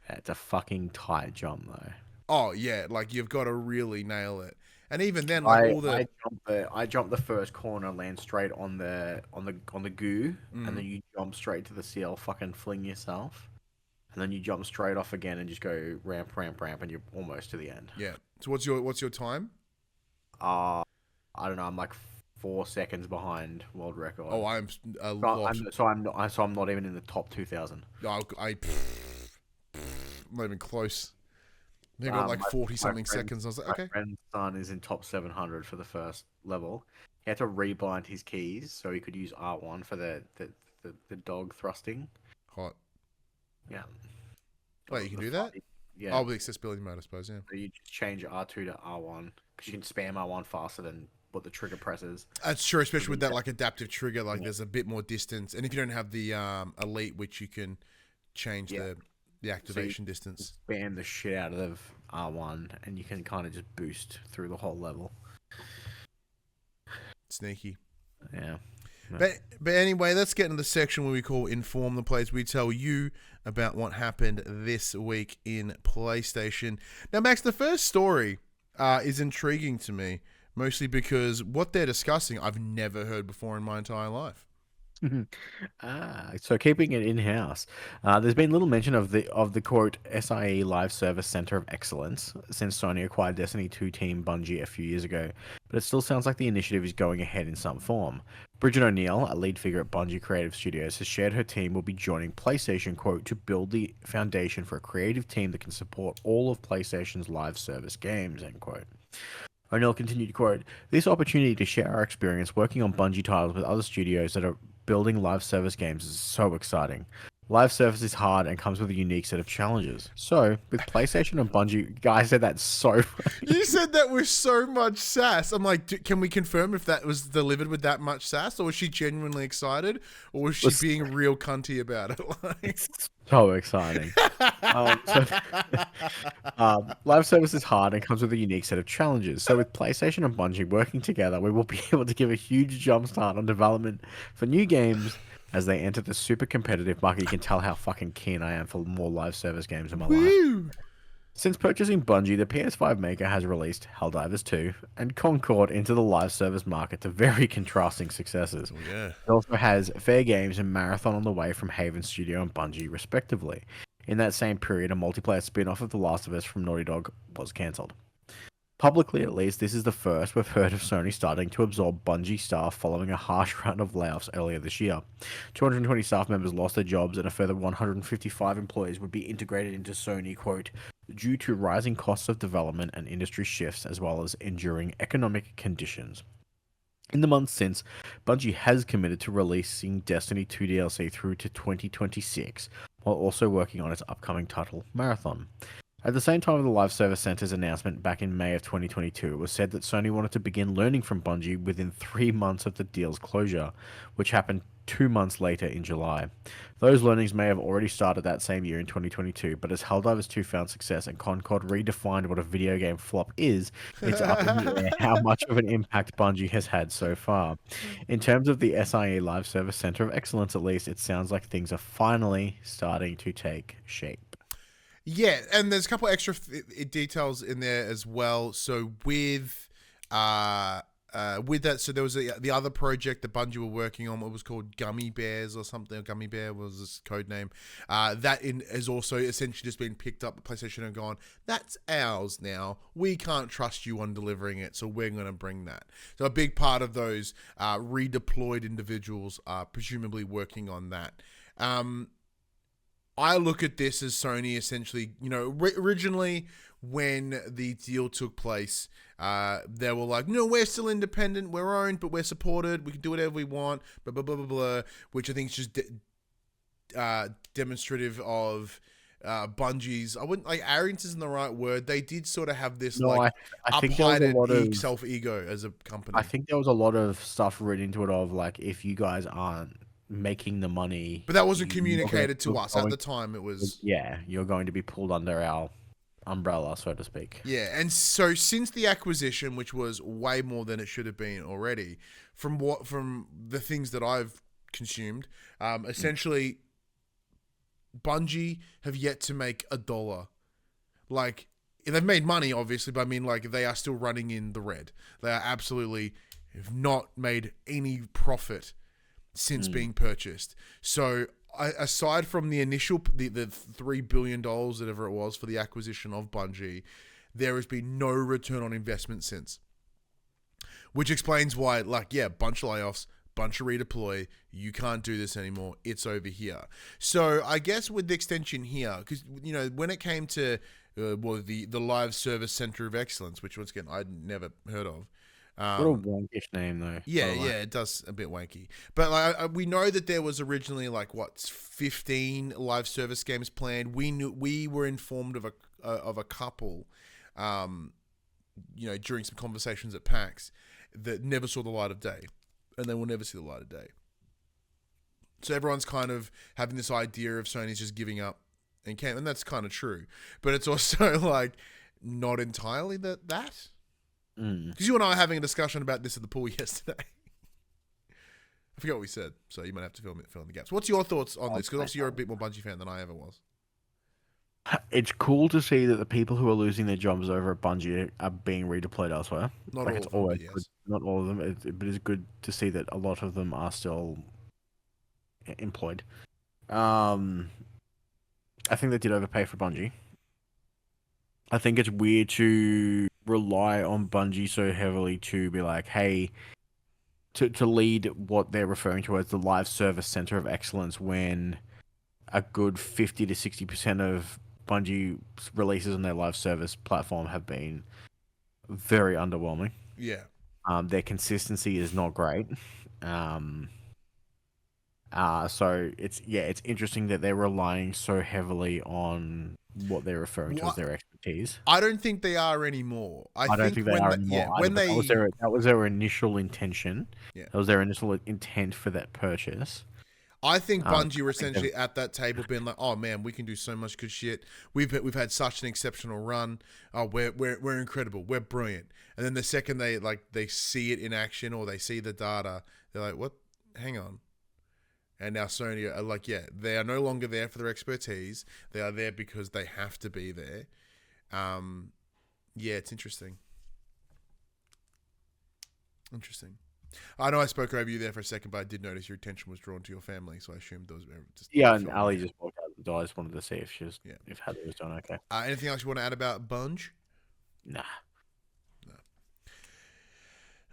Yeah, it's a fucking tight jump though. Oh yeah, like you've got to really nail it. And even then, like I jump the first corner, land straight on the goo, and then you jump straight to the seal, fucking fling yourself, and then you jump straight off again and just go ramp, and you're almost to the end. Yeah. So what's your time? I don't know. I'm like 4 seconds behind world record. Oh, I'm a lot. So I'm not even in the top 2,000. I'm not even close. I think I got like 40 something seconds. I was like, okay. My friend's son is in top 700 for the first level. He had to rebind his keys so he could use R1 for the dog thrusting. Hot. Yeah. Wait, you can do that? Yeah. Oh, with accessibility mode, I suppose, yeah. So you just change R2 to R1 because you can spam R1 faster than what the trigger presses. That's true, especially with that like adaptive trigger. Like there's a bit more distance. And if you don't have the elite, which you can change the activation distance. Spam the shit out of R1 and you can kind of just boost through the whole level. Sneaky. Yeah. But anyway, let's get into the section where we call Inform the Plays. We tell you about what happened this week in PlayStation. Now, Max, the first story is intriguing to me, mostly because what they're discussing I've never heard before in my entire life. So keeping it in-house, there's been little mention of the quote SIE Live Service Center of Excellence since Sony acquired Destiny 2 team Bungie a few years ago, but it still sounds like the initiative is going ahead in some form. Bridget O'Neill, a lead figure at Bungie Creative Studios, has shared her team will be joining PlayStation, quote, to build the foundation for a creative team that can support all of PlayStation's live service games, end quote. O'Neill continued, quote, this opportunity to share our experience working on Bungie titles with other studios that are building live service games is so exciting. Live service is hard and comes with a unique set of challenges. So, with PlayStation and Bungie, guys said that's so funny. You said that with so much sass. I'm like, can we confirm if that was delivered with that much sass, or was she genuinely excited, or was she being real cunty about it? Like, so exciting. Live service is hard and comes with a unique set of challenges. So with PlayStation and Bungie working together, we will be able to give a huge jumpstart on development for new games as they enter the super competitive market. You can tell how fucking keen I am for more live service games in my life. Since purchasing Bungie, the PS5 maker has released Helldivers 2 and Concord into the live service market to very contrasting successes. Oh, yeah. It also has Fair Games and Marathon on the way from Haven Studio and Bungie, respectively. In that same period, a multiplayer spin-off of The Last of Us from Naughty Dog was cancelled. Publicly, at least, this is the first we've heard of Sony starting to absorb Bungie staff following a harsh round of layoffs earlier this year. 220 staff members lost their jobs and a further 155 employees would be integrated into Sony, quote, due to rising costs of development and industry shifts as well as enduring economic conditions. In the months since, Bungie has committed to releasing Destiny 2 DLC through to 2026, while also working on its upcoming title, Marathon. At the same time of the Live Service Center's announcement back in May of 2022, it was said that Sony wanted to begin learning from Bungie within 3 months of the deal's closure, which happened 2 months later in July. Those learnings may have already started that same year in 2022, but as Helldivers 2 found success and Concord redefined what a video game flop is, it's up in the air how much of an impact Bungie has had so far. In terms of the SIE Live Service Center of Excellence, at least, it sounds like things are finally starting to take shape. Yeah, and there's a couple extra details in there as well. So with that, so there was the other project that Bungie were working on. It was called Gummy Bears or something. Gummy Bear was this code name. Has also essentially just been picked up by PlayStation and gone, that's ours now. We can't trust you on delivering it, so we're going to bring that. So a big part of those redeployed individuals are presumably working on that. I look at this as Sony essentially, originally when the deal took place, they were like, no, we're still independent, we're owned, but we're supported, we can do whatever we want, blah, blah, blah, blah, blah, which I think is just demonstrative of Bungie's, I wouldn't, like, arrogance isn't the right word. They did sort of have this, I think there was a lot of self-ego as a company. I think there was a lot of stuff written into it of, like, if you guys aren't making the money... But that wasn't communicated to us. At the time, it was... Yeah, you're going to be pulled under our umbrella, so to speak. Yeah, and so since the acquisition, which was way more than it should have been already, from the things that I've consumed, essentially, Bungie have yet to make $1. Like, they've made money, obviously, but I mean, like, they are still running in the red. They are absolutely have not made any profit since being purchased. So aside from the initial, the $3 billion, whatever it was, for the acquisition of Bungie, there has been no return on investment since. Which explains why, like, yeah, bunch of layoffs, bunch of redeploy, you can't do this anymore, it's over here. So I guess with the extension here, because, when it came to the live service center of excellence, which once again I'd never heard of. What a wonkish name, though. Yeah, it does a bit wanky. But we know that there was originally 15 live service games planned. We were informed of a couple, during some conversations at PAX that never saw the light of day, and they will never see the light of day. So everyone's kind of having this idea of Sony's just giving up, and that's kind of true. But it's also not entirely that. Because you and I were having a discussion about this at the pool yesterday. I forget what we said, so you might have to fill in the gaps. What's your thoughts on this? Because obviously you're a bit more Bungie fan than I ever was. It's cool to see that the people who are losing their jobs over at Bungie are being redeployed elsewhere. Not all it's of them, always yes. good. Not all of them, but it's good to see that a lot of them are still employed. I think they did overpay for Bungie. I think it's weird to rely on Bungie so heavily to be like, hey, to lead what they're referring to as the live service center of excellence, when a good 50 to 60% of Bungie releases on their live service platform have been very underwhelming. Yeah. Their consistency is not great. So it's interesting that they're relying so heavily on what they're referring to as their expertise. I don't think they are anymore. I don't think they are anymore. Yeah, that was their initial intention. Yeah. That was their initial intent for that purchase. I think Bungie were essentially at that table being like, oh man, we can do so much good shit. We've had such an exceptional run. Oh, we're incredible. We're brilliant. And then the second they see it in action or they see the data, they're like, what? Hang on. And now Sony are like, yeah, they are no longer there for their expertise. They are there because they have to be there. Yeah, it's interesting. Interesting. I know I spoke over you there for a second, but I did notice your attention was drawn to your family, so I assumed those were just... Yeah, and Ali just walked out the door. I just wanted to see if if Heather was doing okay. Anything else you want to add about Bunge? Nah.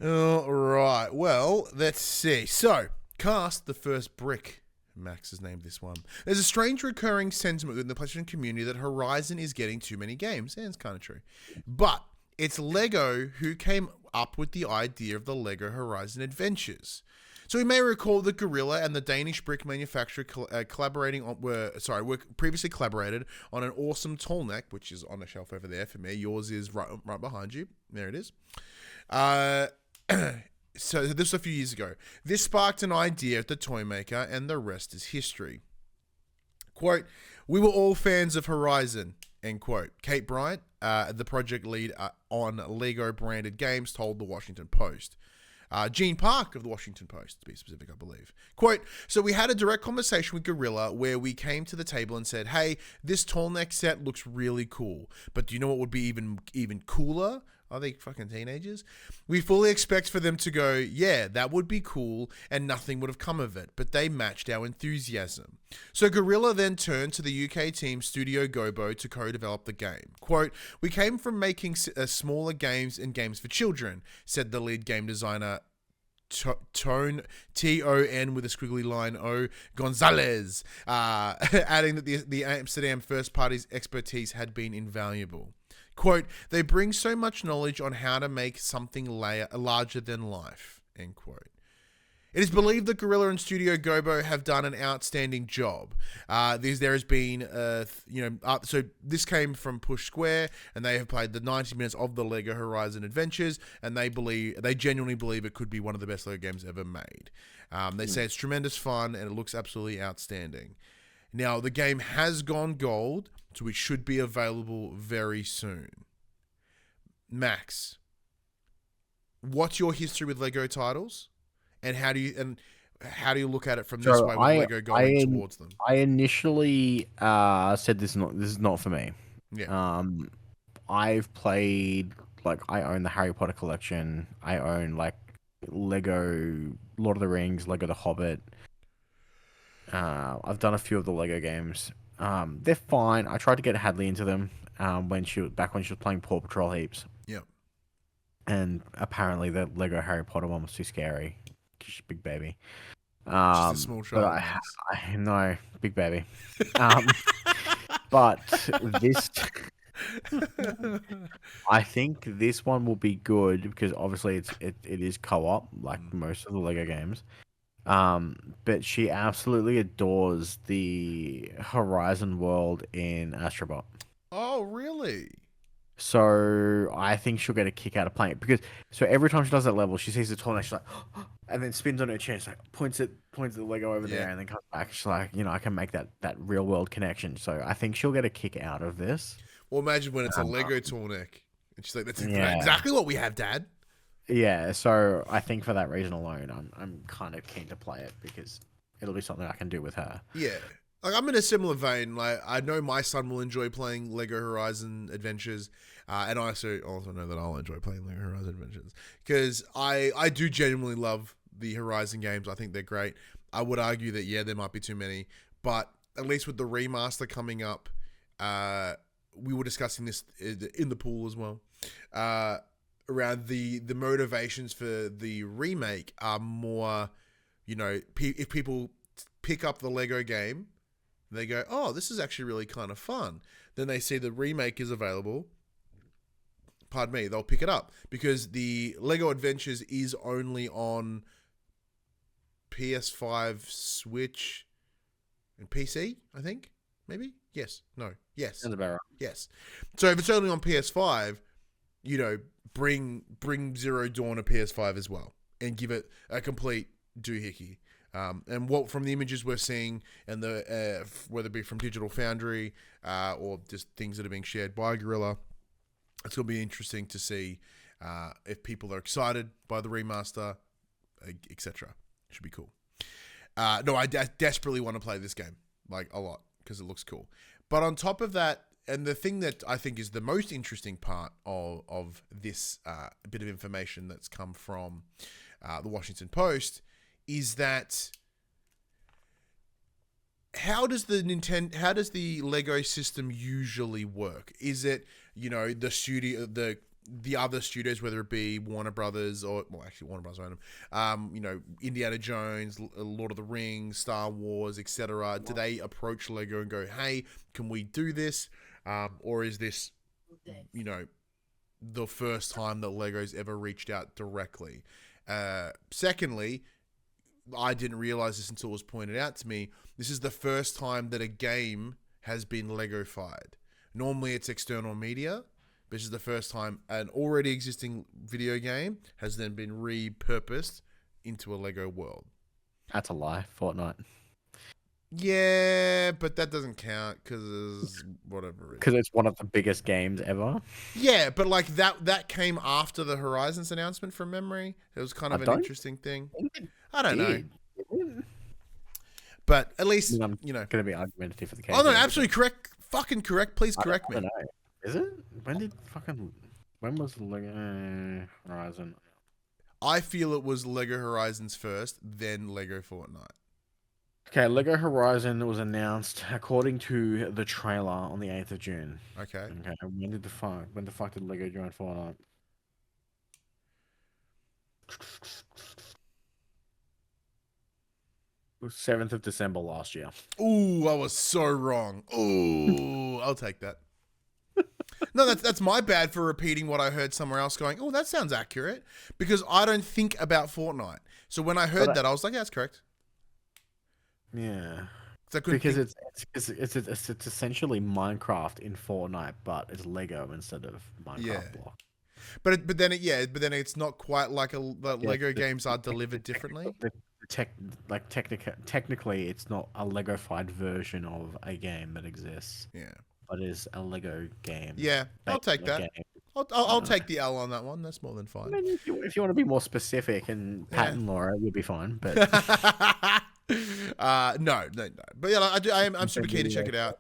No. All right. Well, let's see. So, cast the first brick. Max has named this one. There's a strange recurring sentiment within the PlayStation community that Horizon is getting too many games. And it's kind of true. But it's LEGO who came up with the idea of the LEGO Horizon Adventures. So we may recall that Guerrilla and the Danish brick manufacturer were previously collaborated on an awesome tall neck, which is on a shelf over there for me. Yours is right behind you. There it is. So this was a few years ago. This sparked an idea at the toy maker, and the rest is history. Quote, "We were all fans of Horizon," end quote. Kate Bryant, the project lead on LEGO branded games, told the Washington Post. Gene Park of the Washington Post, to be specific, I believe. Quote, so we had a direct conversation with Guerrilla where we came to the table and said, hey, this tall neck set looks really cool, but do you know what would be even cooler? Are they fucking teenagers? We fully expect for them to go, yeah, that would be cool, and nothing would have come of it, but they matched our enthusiasm. So Guerrilla then turned to the UK team Studio Gobo to co-develop the game. Quote, we came from making smaller games and games for children, said the lead game designer Tone, Ton with a squiggly line O, Gonzalez, adding that the Amsterdam first party's expertise had been invaluable. Quote, they bring so much knowledge on how to make something larger than life, end quote. It is believed that Guerrilla and Studio Gobo have done an outstanding job. There has been, so this came from Push Square, and they have played the 90 minutes of the Lego Horizon Adventures, and they genuinely believe it could be one of the best Lego games ever made. They say it's tremendous fun, and it looks absolutely outstanding. Now, the game has gone gold, so it should be available very soon. Max, what's your history with Lego titles? And how do you look at it from this way with Lego going towards them? I initially said this is not for me. Yeah. I've played, like, I own the Harry Potter collection. I own, like, Lego Lord of the Rings, Lego The Hobbit. I've done a few of the Lego games. They're fine. I tried to get Hadley into them when she was playing Paw Patrol heaps. Yep. And apparently the Lego Harry Potter one was too scary. She's a big baby. Just a small child. I know, big baby. But this, I think this one will be good because obviously it is co-op like most of the Lego games. But she absolutely adores the Horizon world in Astrobot. Oh, really? So I think she'll get a kick out of playing it because every time she does that level, she sees the toilet, she's like, and then spins on her chair, she's like points at the Lego over there, and then comes back. She's like, I can make that real world connection. So I think she'll get a kick out of this. Well, imagine when it's a Lego tall neck, and she's like, "That's exactly what we have, Dad." Yeah. So I think for that reason alone, I'm kind of keen to play it because it'll be something I can do with her. Yeah. Like, I'm in a similar vein. Like, I know my son will enjoy playing Lego Horizon Adventures, and I also know that I'll enjoy playing Lego Horizon Adventures because I do genuinely love the Horizon games. I think they're great. I would argue that there might be too many, but at least with the remaster coming up, we were discussing this in the pool as well. Around the motivations for the remake are more, if people pick up the Lego game. They go, oh, this is actually really kind of fun. Then they see the remake is available. Pardon me, they'll pick it up because the Lego Adventures is only on PS5, Switch, and PC, I think. Maybe? Yes. No. Yes. Sounds about right. Yes. So if it's only on PS5, bring Zero Dawn to PS5 as well and give it a complete doohickey. And what from the images we're seeing, and the whether it be from Digital Foundry or just things that are being shared by Guerrilla, it's going to be interesting to see if people are excited by the remaster, etc. Should be cool. No, I desperately want to play this game, like a lot, because it looks cool. But on top of that, and the thing that I think is the most interesting part of this bit of information that's come from the Washington Post is that how does the Lego system usually work? Is it, the studio, the other studios, whether it be Warner Brothers or, well, actually Warner Brothers own them, Indiana Jones, Lord of the Rings, Star Wars, etc. Do they approach Lego and go, hey, can we do this? Or is this, the first time that Lego's ever reached out directly? Secondly, I didn't realize this until it was pointed out to me. This is the first time that a game has been Lego-fied. Normally it's external media. This is the first time an already existing video game has then been repurposed into a Lego world. That's a lie. Fortnite. Yeah, but that doesn't count because whatever reason. Because it's one of the biggest games ever. Yeah, but like that came after the Horizons announcement from memory. It was kind I of an don't interesting thing. think it I don't know. did. But at least, I'm you know. going to be argumentative for the case. Oh, no, absolutely correct. Fucking correct. Please correct I me. don't know. Is it? When was Lego Horizon? I feel it was Lego Horizons first, then Lego Fortnite. Okay, Lego Horizon was announced according to the trailer on the 8th of June. Okay. Okay, when the fuck did Lego join Fortnite? It was 7th of December last year. Ooh, I was so wrong. Ooh, I'll take that. No, that's my bad for repeating what I heard somewhere else going, oh, that sounds accurate. Because I don't think about Fortnite. So when I heard that, I was like, yeah, that's correct. Yeah. Because it's essentially Minecraft in Fortnite, but it's Lego instead of Minecraft block. But then it's not quite like Lego games are delivered differently. Technically, it's not a Lego-fied version of a game that exists. Yeah, but is a Lego game. Yeah, I'll take that. I'll take the L on that one. That's more than fine. I mean, if you want to be more specific and patent law, you'll be fine. But no. But yeah, I'm super keen to check it out.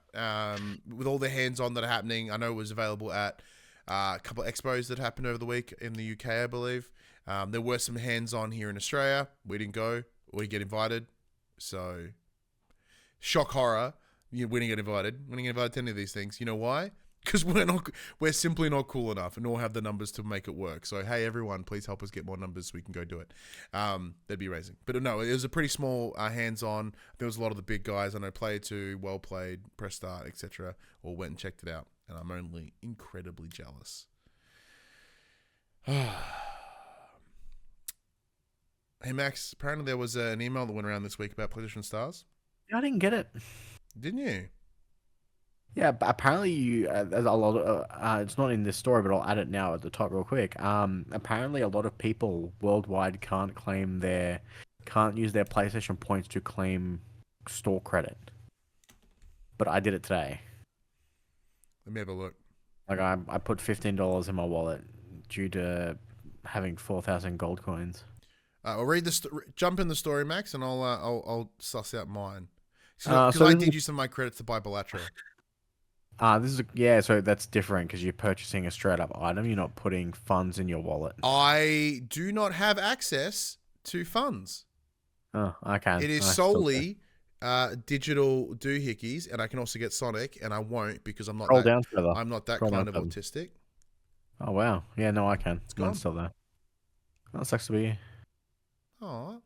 With all the hands-on that are happening, I know it was available at a couple of expos that happened over the week in the UK, I believe. There were some hands-on here in Australia. We didn't go. We didn't get invited. So, shock horror. We didn't get invited. We didn't get invited to any of these things. You know why? Because we're simply not cool enough and nor have the numbers to make it work. So, hey, everyone, please help us get more numbers so we can go do it. That'd be amazing. But no, it was a pretty small hands-on. There was a lot of the big guys. I know Player 2, Well Played, Press Start, etc. all went and checked it out. And I'm only incredibly jealous. Hey, Max, apparently there was an email that went around this week about PlayStation Stars. I didn't get it. Didn't you? Yeah, but apparently there's a lot of, it's not in this story, but I'll add it now at the top real quick. Apparently a lot of people worldwide can't use their PlayStation points to claim store credit. But I did it today. Let me have a look. Like I put $15 in my wallet due to having 4,000 gold coins. I'll read jump in the story, Max, and I'll suss out mine. Because I did use some of my credits to buy Balatro. So that's different because you're purchasing a straight up item. You're not putting funds in your wallet. I do not have access to funds. Oh, I can. It is solely digital doohickeys, and I can also get Sonic, and I won't because I'm not that kind of autistic. Oh wow, yeah, no, I can. It's gone. Mine's still there. That sucks to be you. Oh,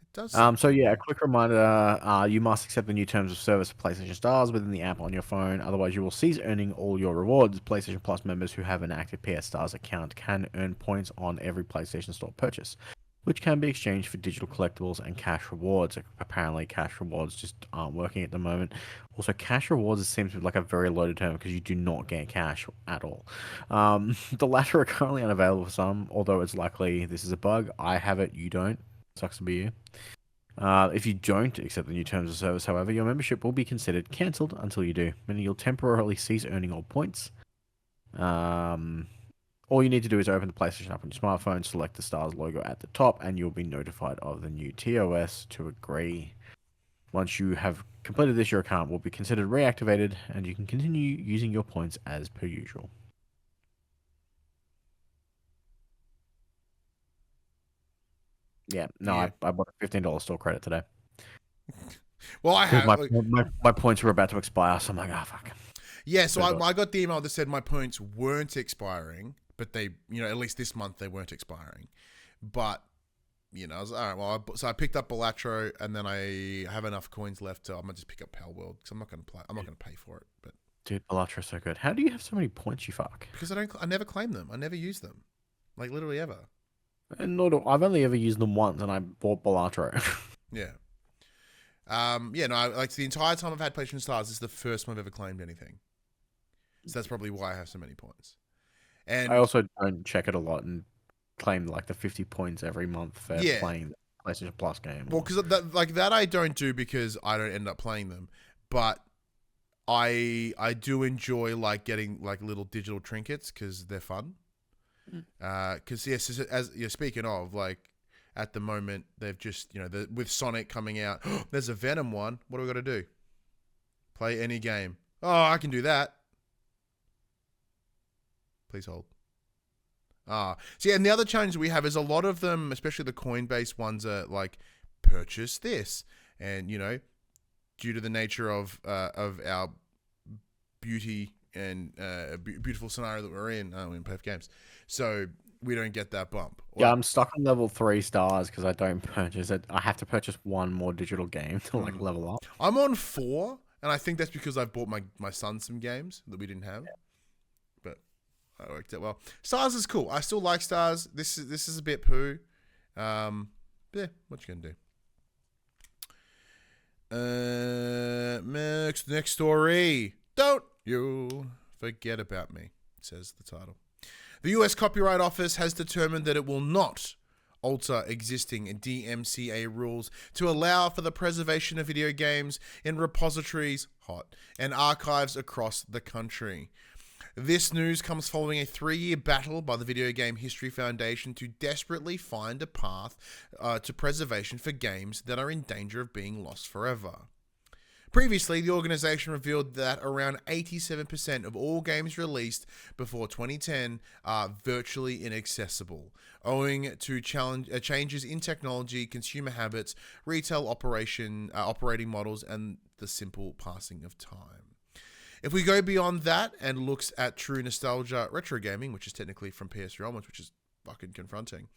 it does. So yeah, a quick reminder: you must accept the new terms of service for PlayStation Stars within the app on your phone. Otherwise, you will cease earning all your rewards. PlayStation Plus members who have an active PS Stars account can earn points on every PlayStation Store purchase, which can be exchanged for digital collectibles and cash rewards. Apparently, cash rewards just aren't working at the moment. Also, cash rewards seems like a very loaded term because you do not get cash at all. The latter are currently unavailable for some, although it's likely this is a bug. I have it, you don't. Sucks to be you. If you don't accept the new terms of service, however, your membership will be considered cancelled until you do, meaning you'll temporarily cease earning all points. All you need to do is open the PlayStation app on your smartphone, select the Stars logo at the top, and you'll be notified of the new TOS to agree. Once you have completed this, your account will be considered reactivated, and you can continue using your points as per usual. Yeah, no, yeah. I bought a $15 store credit today. Well, I have my points were about to expire, so I'm like, oh fuck. Yeah, so I got the email that said my points weren't expiring, but they, at least this month they weren't expiring. But, I was all right. Well, so I picked up Balatro, and then I have enough coins left to. I'm gonna just pick up Pal World because I'm not gonna pay for it. But dude, Balatro's so good. How do you have so many points, you fuck? Because I never claim them. I never use them, like literally ever. And no, I've only ever used them once, and I bought Balatro. Yeah. Like the entire time I've had PlayStation Stars, this is the first time I've ever claimed anything. So that's probably why I have so many points. And I also don't check it a lot and claim like the 50 points every month for playing. PlayStation Plus game. Well, because that I don't do because I don't end up playing them, but I do enjoy like getting like little digital trinkets because they're fun. Because yes, as you're speaking of, like at the moment they've just with Sonic coming out, there's a Venom one. What do we got to do? Play any game. Oh, I can do that. Please hold. So and the other challenge we have is a lot of them, especially the coin-based ones, are like purchase this, and due to the nature of our beauty and beautiful scenario that we're in PlayStation games, so we don't get that bump. Yeah, I'm stuck on level 3 stars because I don't purchase it. I have to purchase one more digital game to like level up. I'm on 4, and I think that's because I've bought my son some games that we didn't have. Yeah. But I worked out well. Stars is cool. I still like Stars. This is a bit poo. Yeah, what you gonna do? Next story. Don't you forget about me, says the title. The US Copyright Office has determined that it will not alter existing DMCA rules to allow for the preservation of video games in repositories, and archives across the country. This news comes following a 3-year battle by the Video Game History Foundation to desperately find a path to preservation for games that are in danger of being lost forever. Previously, the organization revealed that around 87% of all games released before 2010 are virtually inaccessible, owing to changes in technology, consumer habits, retail operating models, and the simple passing of time. If we go beyond that and looks at true nostalgia retro gaming, which is technically from PS3 onwards, which is fucking confronting,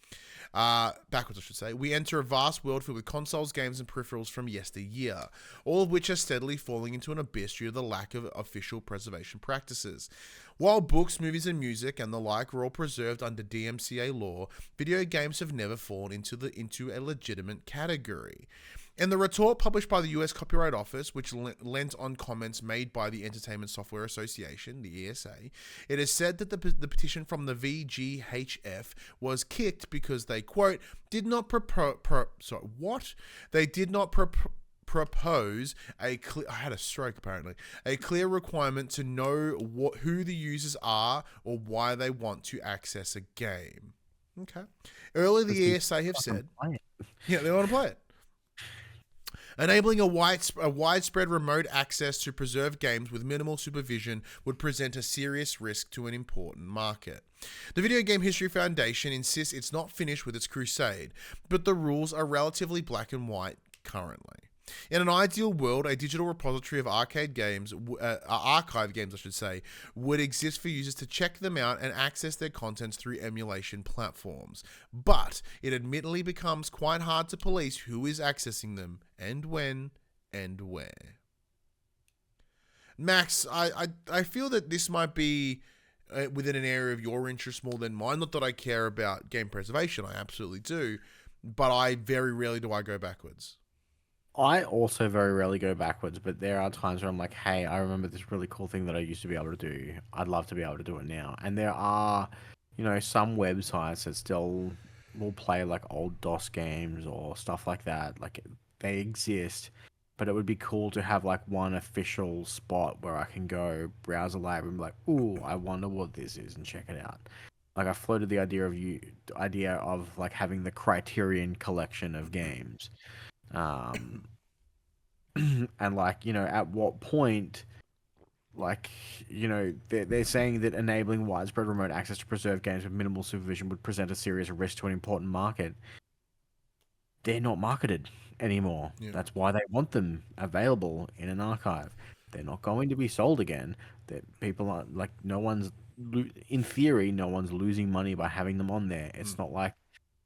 backwards I should say, we enter a vast world filled with consoles, games, and peripherals from yesteryear, all of which are steadily falling into an abyss due to the lack of official preservation practices. While books, movies, and music and the like were all preserved under DMCA law, video games have never fallen into a legitimate category. In the retort published by the US Copyright Office, which lent on comments made by the Entertainment Software Association, the ESA, it is said that the petition from the VGHF was kicked because they, quote, did not propose a clear, I had a stroke apparently, a clear requirement to know who the users are or why they want to access a game. Okay. Earlier, the ESA have said, yeah, they want to play it. Enabling a widespread remote access to preserved games with minimal supervision would present a serious risk to an important market. The Video Game History Foundation insists it's not finished with its crusade, but the rules are relatively black and white currently. In an ideal world, a digital repository of archive games, would exist for users to check them out and access their contents through emulation platforms. But it admittedly becomes quite hard to police who is accessing them, and when, and where. Max, I feel that this might be within an area of your interest more than mine. Not that I care about game preservation, I absolutely do, but very rarely do I go backwards. I also very rarely go backwards, but there are times where I'm like, hey, I remember this really cool thing that I used to be able to do. I'd love to be able to do it now. And there are, some websites that still will play like old DOS games or stuff like that. Like they exist, but it would be cool to have like one official spot where I can go browse a library and be like, ooh, I wonder what this is and check it out. Like I floated the idea of like having the Criterion collection of games. And like, at what point, like, they're saying that enabling widespread remote access to preserved games with minimal supervision would present a serious risk to an important market. They're not marketed anymore. Yeah. That's why they want them available in an archive. They're not going to be sold again. That people are like, in theory, no one's losing money by having them on there. It's not like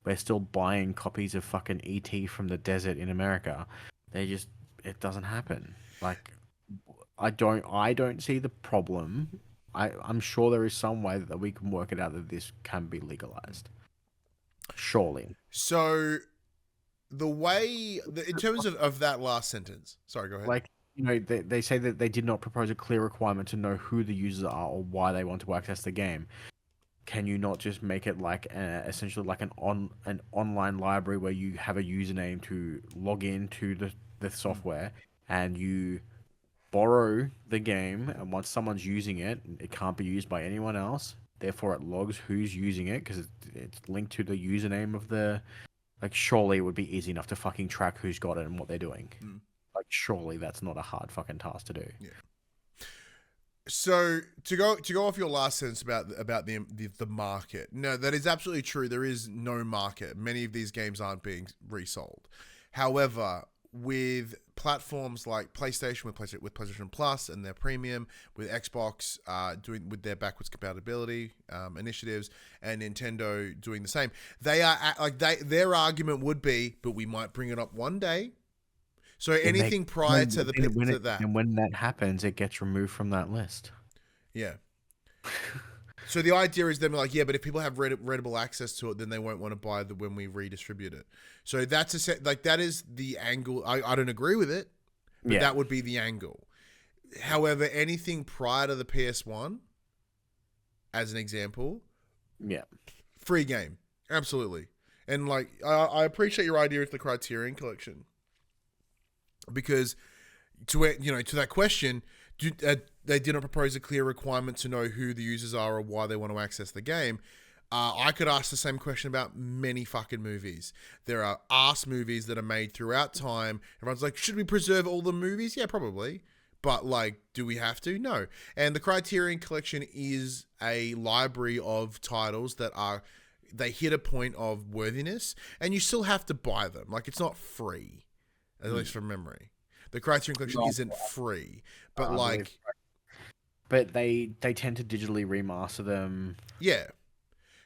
we're still buying copies of fucking E.T. from the desert in America. It doesn't happen. Like, I don't see the problem. I'm sure there is some way that we can work it out that this can be legalized. Surely. So, in terms of that last sentence, sorry, go ahead. Like, they say that they did not propose a clear requirement to know who the users are or why they want to access the game. can you not just make it like essentially like an online library where you have a username to log into the software, and you borrow the game, and once someone's using it, it can't be used by anyone else. Therefore, it logs who's using it because it's linked to the username of the. Like, surely it would be easy enough to fucking track who's got it and what they're doing. Like, surely that's not a hard fucking task to do. Yeah. So to go off your last sentence about the market, no, that is absolutely true. There is no market. Many of these games aren't being resold. However, with platforms like PlayStation with PlayStation Plus and their premium, with Xbox doing with their backwards compatibility initiatives, and Nintendo doing the same, they are their argument would be, but we might bring it up one day. So anything prior to that. And when that happens, it gets removed from that list. Yeah. So the idea is them like, yeah, but if people have readable access to it, then they won't want to buy when we redistribute it. So that's that is the angle. I don't agree with it, but that would be the angle. However, anything prior to the PS1, as an example, free game, absolutely. And like, I appreciate your idea with the Criterion Collection. Because to that question, they didn't propose a clear requirement to know who the users are or why they want to access the game. I could ask the same question about many fucking movies. There are arse movies that are made throughout time. Everyone's like, should we preserve all the movies? Yeah, probably. But like, do we have to? No. And the Criterion Collection is a library of titles that they hit a point of worthiness, and you still have to buy them. Like, it's not free. At least from memory. The Criterion Collection isn't free, but But they tend to digitally remaster them. Yeah.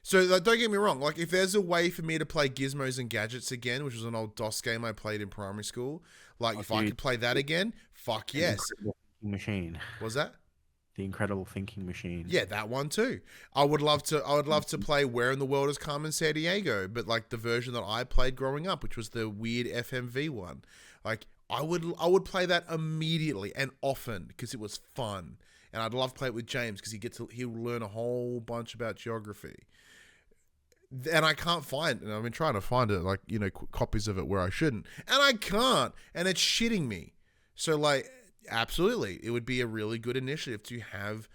So don't get me wrong. Like, if there's a way for me to play Gizmos and Gadgets again, which was an old DOS game I played in primary school, like if I could play that again, fuck yes. Incredible Thinking Machine. What's that? The Incredible Thinking Machine. Yeah, that one too. I would love to play Where in the World is Carmen Sandiego, but like the version that I played growing up, which was the weird FMV one. Like, I would play that immediately and often because it was fun, and I'd love to play it with James because he'll learn a whole bunch about geography. And I can't find, and I've been trying to find it, like, copies of it where I shouldn't, and I can't, and it's shitting me. So like, absolutely, it would be a really good initiative to have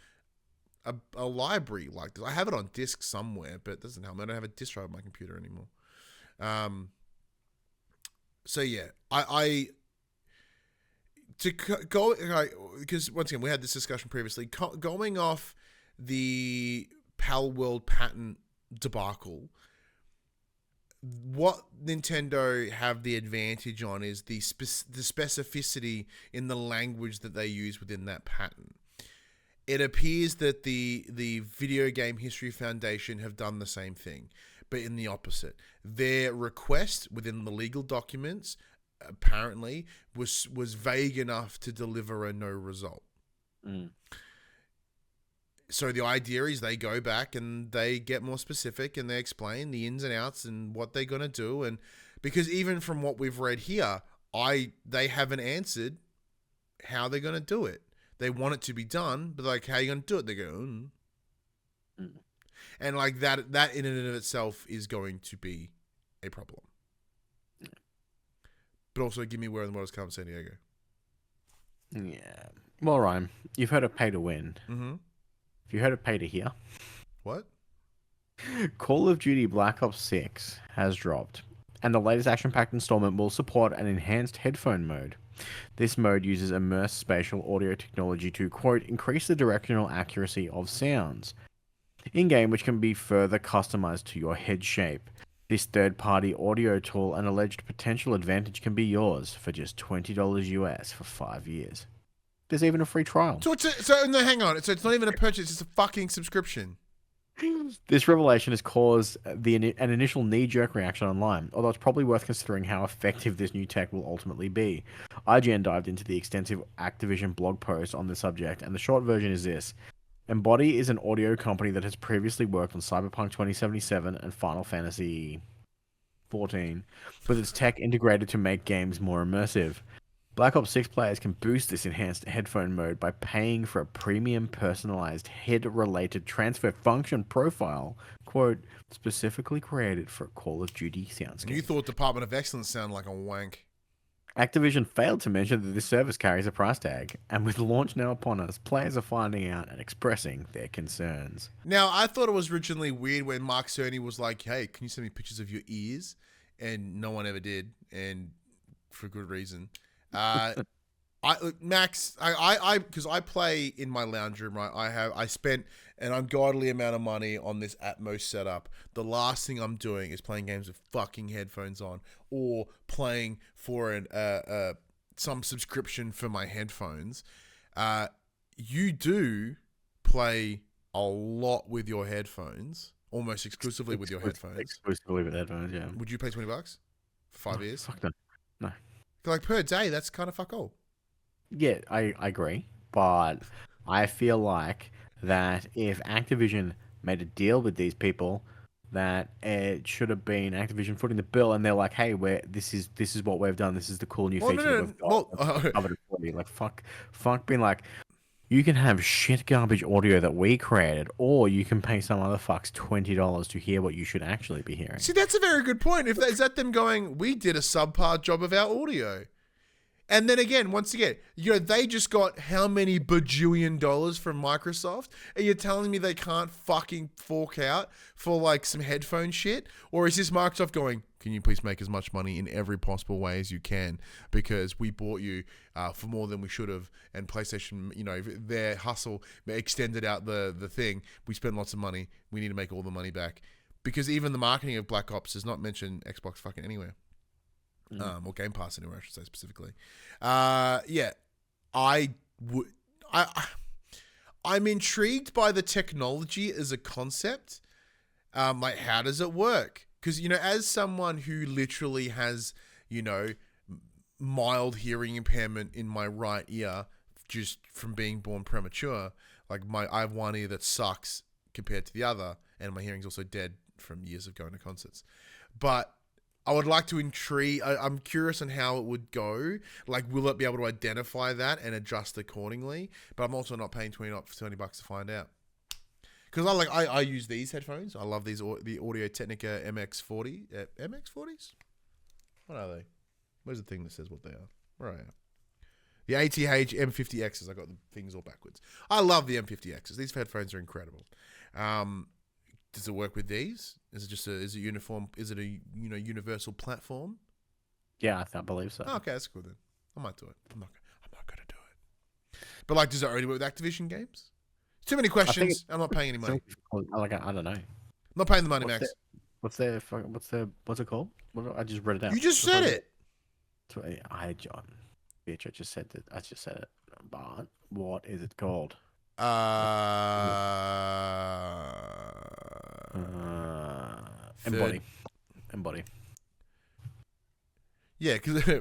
a library like this. I have it on disc somewhere, but it doesn't help me. I don't have a disc drive on my computer anymore. So yeah, because once again we had this discussion previously. Going off the PAL World patent debacle, what Nintendo have the advantage on is the specificity in the language that they use within that patent. It appears that the Video Game History Foundation have done the same thing, but in the opposite. Their request within the legal documents apparently was vague enough to deliver a no result. So the idea is they go back and they get more specific and they explain the ins and outs and what they're going to do. And because even from what we've read here, they haven't answered how they're going to do it. They want it to be done, but like, how are you going to do it? They go, and like that in and of itself is going to be a problem. But also, give me Where in the World is Carmen Sandiego. Yeah. Well, Ryan, you've heard of pay to win. Mm-hmm. Have you heard of pay to hear? What? Call of Duty Black Ops 6 has dropped, and the latest action-packed installment will support an enhanced headphone mode. This mode uses immersed spatial audio technology to, quote, increase the directional accuracy of sounds in-game, which can be further customized to your head shape. This third-party audio tool and alleged potential advantage can be yours for just $20 US for 5 years. There's even a free trial. So no, hang on. So it's not even a purchase; it's a fucking subscription. This revelation has caused an initial knee-jerk reaction online, although it's probably worth considering how effective this new tech will ultimately be. IGN dived into the extensive Activision blog post on the subject, and the short version is this. Embody is an audio company that has previously worked on Cyberpunk 2077 and Final Fantasy XIV, with its tech integrated to make games more immersive. Black Ops 6 players can boost this enhanced headphone mode by paying for a premium personalized head-related transfer function profile, quote, specifically created for a Call of Duty soundscape. You thought Department of Excellence sounded like a wank. Activision failed to mention that this service carries a price tag, and with launch now upon us, players are finding out and expressing their concerns. Now, I thought it was originally weird when Mark Cerny was like, hey, can you send me pictures of your ears? And no one ever did, and for good reason. Max, because I play in my lounge room, right? I spent an ungodly amount of money on this Atmos setup. The last thing I'm doing is playing games with fucking headphones on, or playing for some subscription for my headphones. You do play a lot with your headphones, almost exclusively with your headphones. Exclusively with headphones, yeah. Would you pay $20 for 5 years? Fuck that. No. Like per day, that's kind of fuck all. Yeah, I agree, but I feel like that if Activision made a deal with these people, that it should have been Activision footing the bill, and they're like, "Hey, this is what we've done. This is the cool new feature that we've got." Covered it for you. Like fuck, being like, you can have shit garbage audio that we created, or you can pay some other fucks $20 to hear what you should actually be hearing. See, that's a very good point. Is that them going, we did a subpar job of our audio? And then again, once again, they just got how many bajillion dollars from Microsoft? And you're telling me they can't fucking fork out for like some headphone shit? Or is this Microsoft going, can you please make as much money in every possible way as you can? Because we bought you for more than we should have. And PlayStation, their hustle extended out the thing. We spent lots of money. We need to make all the money back. Because even the marketing of Black Ops does not mention Xbox fucking anywhere. Or Game Pass anywhere, I should say specifically. I'm intrigued by the technology as a concept. Like, how does it work? Because, as someone who literally has, mild hearing impairment in my right ear, just from being born premature, like I have one ear that sucks compared to the other, and my hearing's also dead from years of going to concerts. But I would like to I'm curious on how it would go. Like, will it be able to identify that and adjust accordingly? But I'm also not paying $20 to find out. Because I use these headphones. I love these, the Audio Technica MX40. MX40s? What are they? Where's the thing that says what they are? Where are you? The ATH M50Xs. I got the things all backwards. I love the M50Xs. These headphones are incredible. Does it work with these? Is it just is it uniform? Is it a universal platform? Yeah, I believe so. Oh, okay, that's cool then. I might do it. I'm not gonna do it. But like, does it already work with Activision games? Too many questions. I'm not paying any money. I don't know. I'm not paying the money, Max. What's it called? I just read it out. You just said it. Bitch, I just said it. But what is it called? Embody. Yeah, because I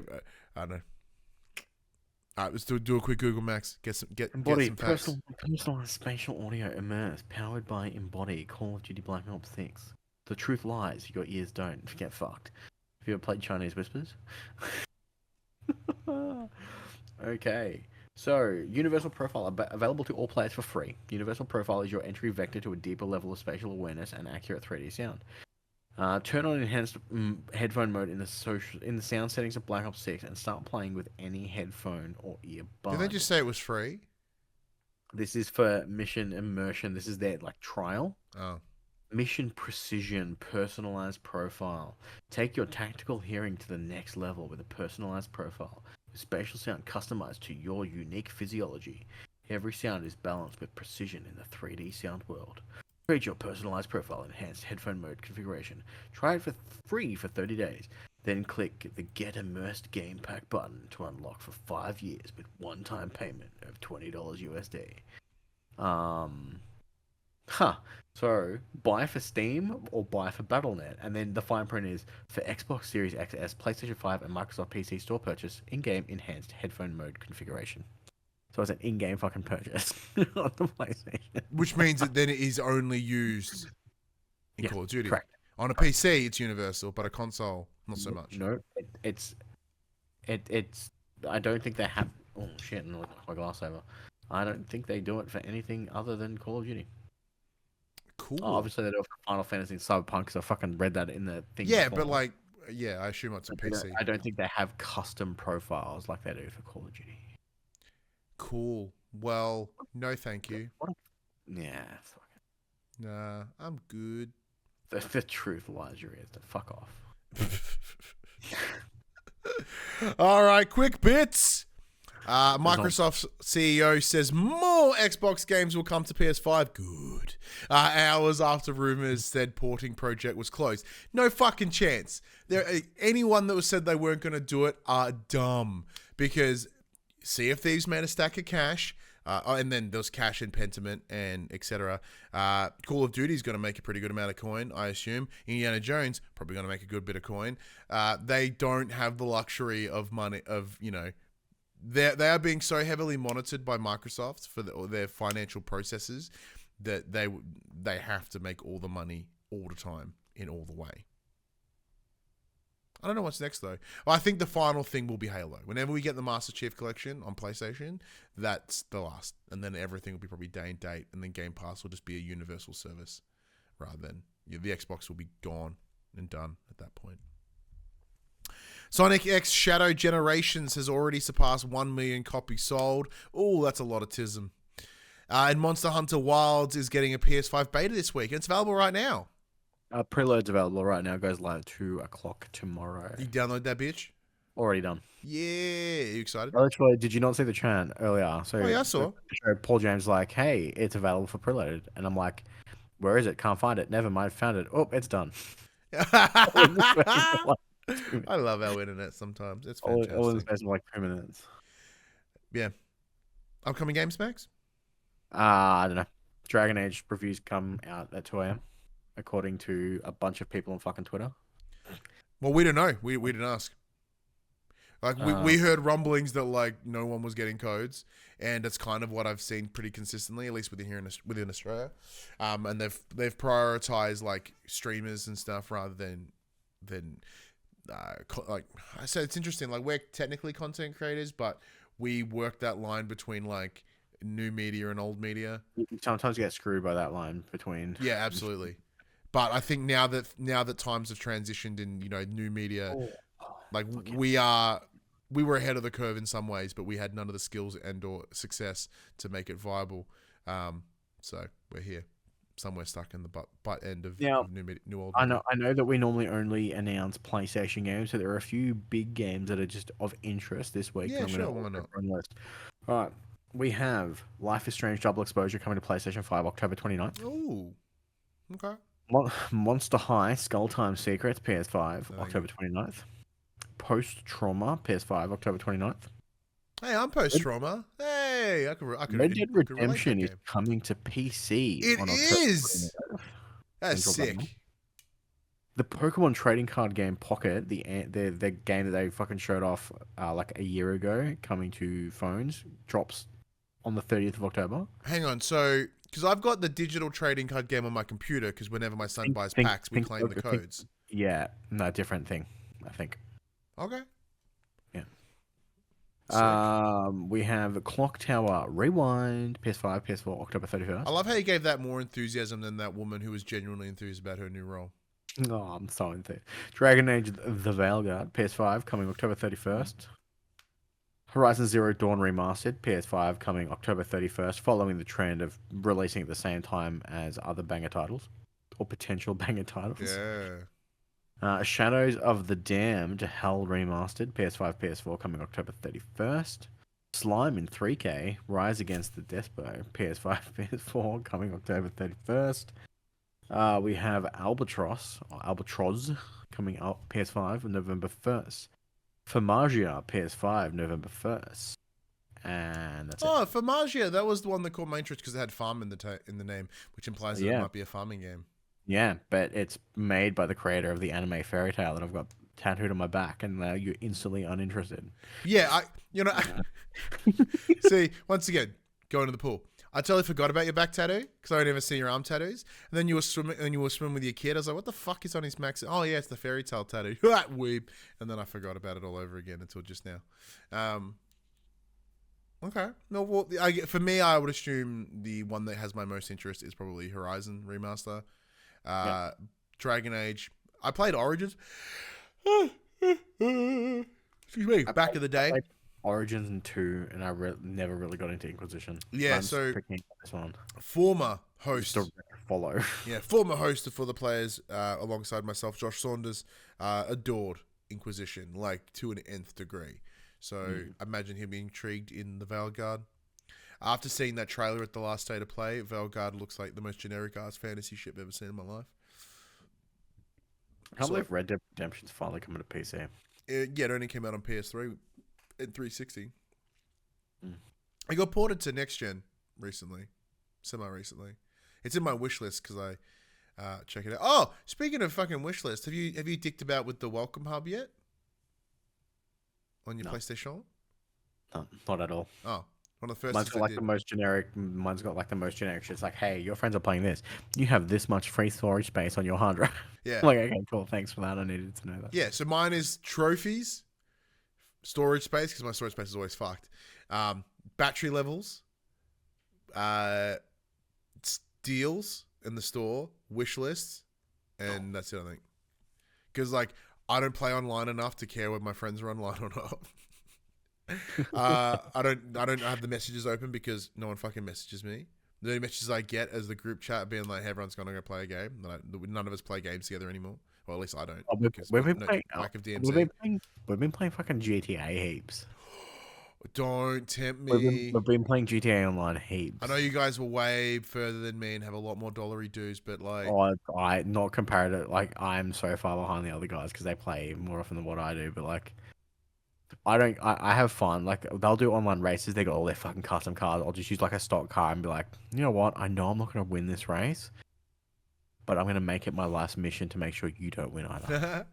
don't know. All right, let's do a quick Google, Max. Get some facts. Personalized spatial audio immerse, powered by Embody, Call of Duty Black Ops 6. The truth lies, your ears don't. Get fucked. Have you ever played Chinese Whispers? Okay. So, Universal Profile available to all players for free. Universal Profile is your entry vector to a deeper level of spatial awareness and accurate 3D sound. Turn on enhanced headphone mode in the sound settings of Black Ops 6 and start playing with any headphone or earbud. Did they just say it was free? This is for mission immersion. This is their trial. Oh. Mission precision, personalized profile. Take your tactical hearing to the next level with a personalized profile. Spatial sound customized to your unique physiology. Every sound is balanced with precision in the 3D sound world. Create your personalized profile in enhanced headphone mode configuration. Try it for free for 30 days. Then click the Get Immersed Game Pack button to unlock for 5 years with one-time payment of $20 USD. So, buy for Steam or buy for Battle.net. And then the fine print is for Xbox Series XS, PlayStation 5, and Microsoft PC Store purchase, in-game enhanced headphone mode configuration. So it's an in-game fucking purchase on the PlayStation. Which means that then it is only used in Call of Duty. Correct. On a PC, it's universal, but a console, not so much. No, it's I don't think they have. Oh shit! And look, my glass over. I don't think they do it for anything other than Call of Duty. Cool. Oh, obviously they do it for Final Fantasy and Cyberpunk, because I fucking read that in the thing. Yeah, before. but like, yeah, I assume it's a PC. I don't think they have custom profiles like they do for Call of Duty. Cool. Well, no, thank you. Yeah, fuck it. Nah, I'm good. The truth lies your ears. Fuck off. All right, quick bits. Microsoft's CEO says more Xbox games will come to PS5. Good. Hours after rumors said porting project was closed. No fucking chance. Anyone that was said they weren't going to do it are dumb, because Sea of Thieves made a stack of cash. And then there's cash in Pentiment and etc. Call of Duty is going to make a pretty good amount of coin, I assume. Indiana Jones probably going to make a good bit of coin. They don't have the luxury of money of, you know, they are being so heavily monitored by Microsoft for their financial processes that they have to make all the money all the time in all the way. I don't know what's next though. Well, I think the final thing will be Halo. Whenever we get the Master Chief Collection on PlayStation, that's the last, and then everything will be probably day and date, and then Game Pass will just be a universal service, rather than the Xbox will be gone and done at that point. Sonic X Shadow Generations has already surpassed 1 million copies sold. Oh, that's a lot of tism. And Monster Hunter Wilds is getting a PS5 beta this week, and it's available right now. Preload's available right now. Goes live at 2 o'clock tomorrow. You download that bitch? Already done. Yeah. Are you excited? Literally, did you not see the chat earlier? So Oh, yeah, I saw. Paul James like, hey, it's available for preloaded. And I'm like, where is it? Can't find it. Never mind, found it. Oh, it's done. I love our internet sometimes. It's fantastic. All in the space of like 2 minutes. Yeah. Upcoming games, Max? I don't know. Dragon Age reviews come out at 2 a.m. according to a bunch of people on fucking Twitter. Well, we don't know. We didn't ask. Like we heard rumblings that like no one was getting codes, and that's kind of what I've seen pretty consistently, at least within Australia. And they've prioritized like streamers and stuff rather than like I said. It's interesting. Like, we're technically content creators, but we work that line between like new media and old media. Sometimes you get screwed by that line between. Yeah, absolutely. But I think now that times have transitioned in, you know, new media, like we were ahead of the curve in some ways, but we had none of the skills and or success to make it viable. So we're here, somewhere stuck in the butt end of new old. I know that we normally only announce PlayStation games, so there are a few big games that are just of interest this week. Yeah, sure, why not? All right, we have Life is Strange Double Exposure coming to PlayStation 5 October 29th. Oh, okay. Monster High Skull Time Secrets PS5 October 29th. Post Trauma PS5 October 29th. Hey, I'm Post Trauma. Hey, I could Red Dead Redemption is coming to PC. It is. That's sick. The Pokemon trading card game Pocket, the game that they fucking showed off like a year ago, coming to phones, drops on the 30th of October. Hang on, so because I've got the digital trading card game on my computer, because whenever my son buys packs, we claim the codes. Yeah, no, different thing, I think. Okay. Yeah. Sick. We have Clock Tower Rewind PS5, PS4 October 31st. I love how you gave that more enthusiasm than that woman who was genuinely enthused about her new role. Oh, I'm so enthused. Dragon Age The Veilguard PS5 coming October 31st. Horizon Zero Dawn Remastered PS5 coming October 31st, following the trend of releasing at the same time as other banger titles, or potential banger titles. Yeah. Shadows of the Damned Hell Remastered PS5, PS4 coming October 31st. Slime in 3K Rise Against the Despo PS5, PS4 coming October 31st. We have Albatross coming out PS5 November 1st. Famagia PS5 November 1st, and that's it. Oh, Famagia, that was the one that caught my interest because it had farm in the name, which implies that it might be a farming game. Yeah, but it's made by the creator of the anime Fairy Tail that I've got tattooed on my back, and you're instantly uninterested. Yeah, see, once again, going to the pool. I totally forgot about your back tattoo because I never see your arm tattoos. And then you were swimming with your kid. I was like, what the fuck is on his max? Oh yeah, it's the fairy tale tattoo. Weeb. And then I forgot about it all over again until just now. Okay. No, well, for me, I would assume the one that has my most interest is probably Horizon Remaster. Dragon Age. I played Origins. Excuse me. Back in the day. Origins and 2, and I never really got into Inquisition. Yeah, so this one. Former host. Follow. Yeah, former host for the players alongside myself, Josh Saunders, adored Inquisition, like to an nth degree. So imagine him being intrigued in the Veilguard. After seeing that trailer at the last State of Play, Veilguard looks like the most generic ass fantasy ship I've ever seen in my life. I can't believe Red Dead Redemption's finally coming to PC. It only came out on PS3 and 360. It got ported to next gen recently, semi-recently. It's in my wish list because I check it out. Oh, speaking of fucking wish list, have you dicked about with the Welcome Hub yet? On your PlayStation? No, not at all. Oh, one of the first. Mine's got like the most generic. Shit. It's like, hey, your friends are playing this. You have this much free storage space on your hard drive. Yeah. Like, okay, cool. Thanks for that. I needed to know that. Yeah. So mine is trophies, storage space because my storage space is always fucked. Battery levels, deals in the store, wish lists, and that's it. I think because like. I don't play online enough to care whether my friends are online or not. I don't have the messages open because no one fucking messages me. The only messages I get is the group chat being like, hey, everyone's going to go play a game. None of us play games together anymore. Well, at least I don't. We've been playing. Lack of DMC. We've been playing fucking GTA heaps. Don't tempt me. We've been playing GTA Online heaps. I know you guys were way further than me and have a lot more dollary dues, but like... I not comparative. Like, I'm so far behind the other guys because they play more often than what I do, but like... I have fun. Like, they'll do online races. They got all their fucking custom cars. I'll just use like a stock car and be like, you know what? I know I'm not going to win this race, but I'm going to make it my last mission to make sure you don't win either.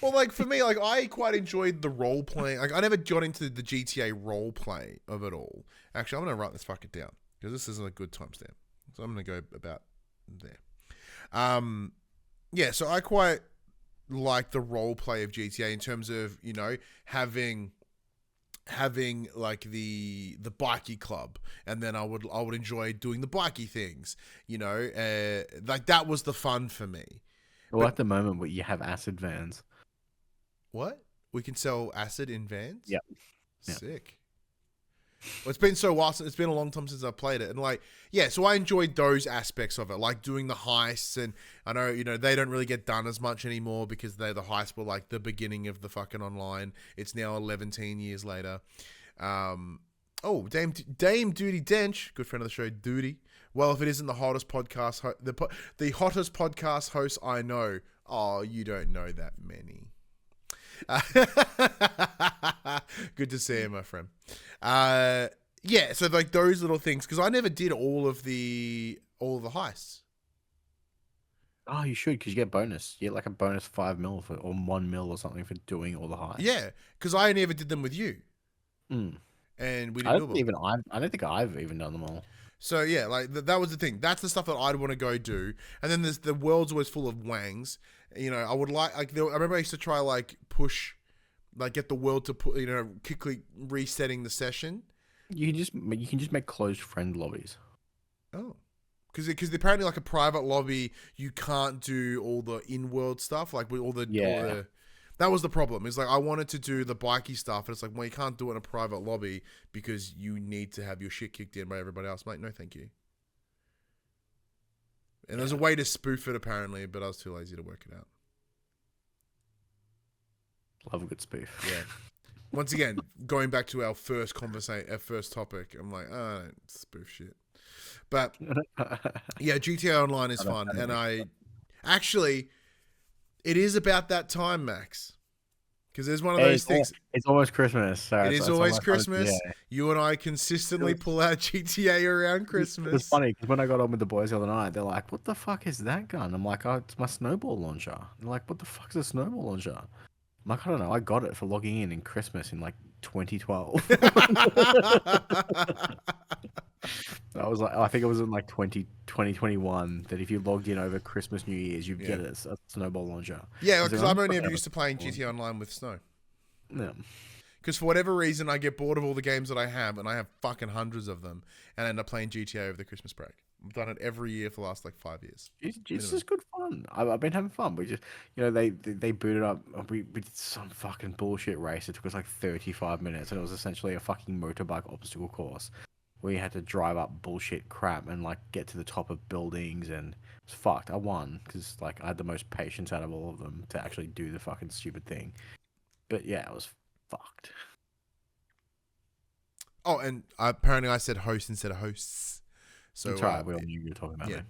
Well, like, for me, like, I quite enjoyed the role-playing. Like, I never got into the GTA role-play of it all. Actually, I'm going to write this fucking down, because this isn't a good timestamp. So I'm going to go about there. Yeah, so I quite like the role-play of GTA in terms of, you know, having like the bikey club, and then I would enjoy doing the bikey things, you know, like that was the fun for me. Well, at the moment, you have acid vans. What? We can sell acid in vans? Yep. Sick. Well, it's been so while. It's been a long time since I played it, and like, yeah. So I enjoyed those aspects of it, like doing the heists, and I know, you know, they don't really get done as much anymore because the heists were like the beginning of the fucking online. It's now 11 years later. Oh, Dame Duty Dench, good friend of the show, Duty. Well, if it isn't the hottest podcast, the hottest podcast host I know. Oh, you don't know that many. Good to see you, my friend. Yeah, so like those little things, because I never did all of the heists. Oh, you should, because you get bonus. You get like a bonus 5 mil or 1 mil or something for doing all the heists. Yeah, because I never did them with you. And we didn't do them. I don't think I've even done them all. So yeah, like that was the thing. That's the stuff that I'd want to go do. And then there's the world's always full of wangs. You know, I would like I remember I used to try like push, like get the world to put, you know, quickly resetting the session. You can just make closed friend lobbies. Oh, because apparently like a private lobby, you can't do all the in-world stuff, like with all the that was the problem. It's like I wanted to do the bikey stuff, and it's like, well, you can't do it in a private lobby because you need to have your shit kicked in by everybody else. I'm like, no, thank you. And there's a way to spoof it apparently, but I was too lazy to work it out. Love a good spoof. Yeah. Once again, going back to our first topic, I'm like, oh, spoof shit. But yeah, GTA Online is fun, and it is about that time, Max. Because there's one of those things. It's almost Christmas. So it is always Christmas. You and I consistently pull out GTA around Christmas. It's funny because when I got on with the boys the other night, they're like, "What the fuck is that gun?" I'm like, "Oh, it's my snowball launcher." They're like, "What the fuck is a snowball launcher?" I'm like, "I don't know. I got it for logging in Christmas in like 2012." I think it was in like 2021 that if you logged in over Christmas, New Year's, you'd get a snowball launcher. Yeah, He's because like, I'm only not ever gonna used to playing GTA Online with snow. No. Because for whatever reason, I get bored of all the games that I have, and I have fucking hundreds of them, and I end up playing GTA over the Christmas break. I've done it every year for the last like 5 years. It's just good fun. I've been having fun. We just, they booted up. We did some fucking bullshit race. It took us like 35 minutes, and it was essentially a fucking motorbike obstacle course. We had to drive up bullshit crap and like get to the top of buildings, and it was fucked. I won because like I had the most patience out of all of them to actually do the fucking stupid thing. But yeah, it was fucked. Oh, and apparently I said host instead of hosts. So That's right. We all knew you were talking about me.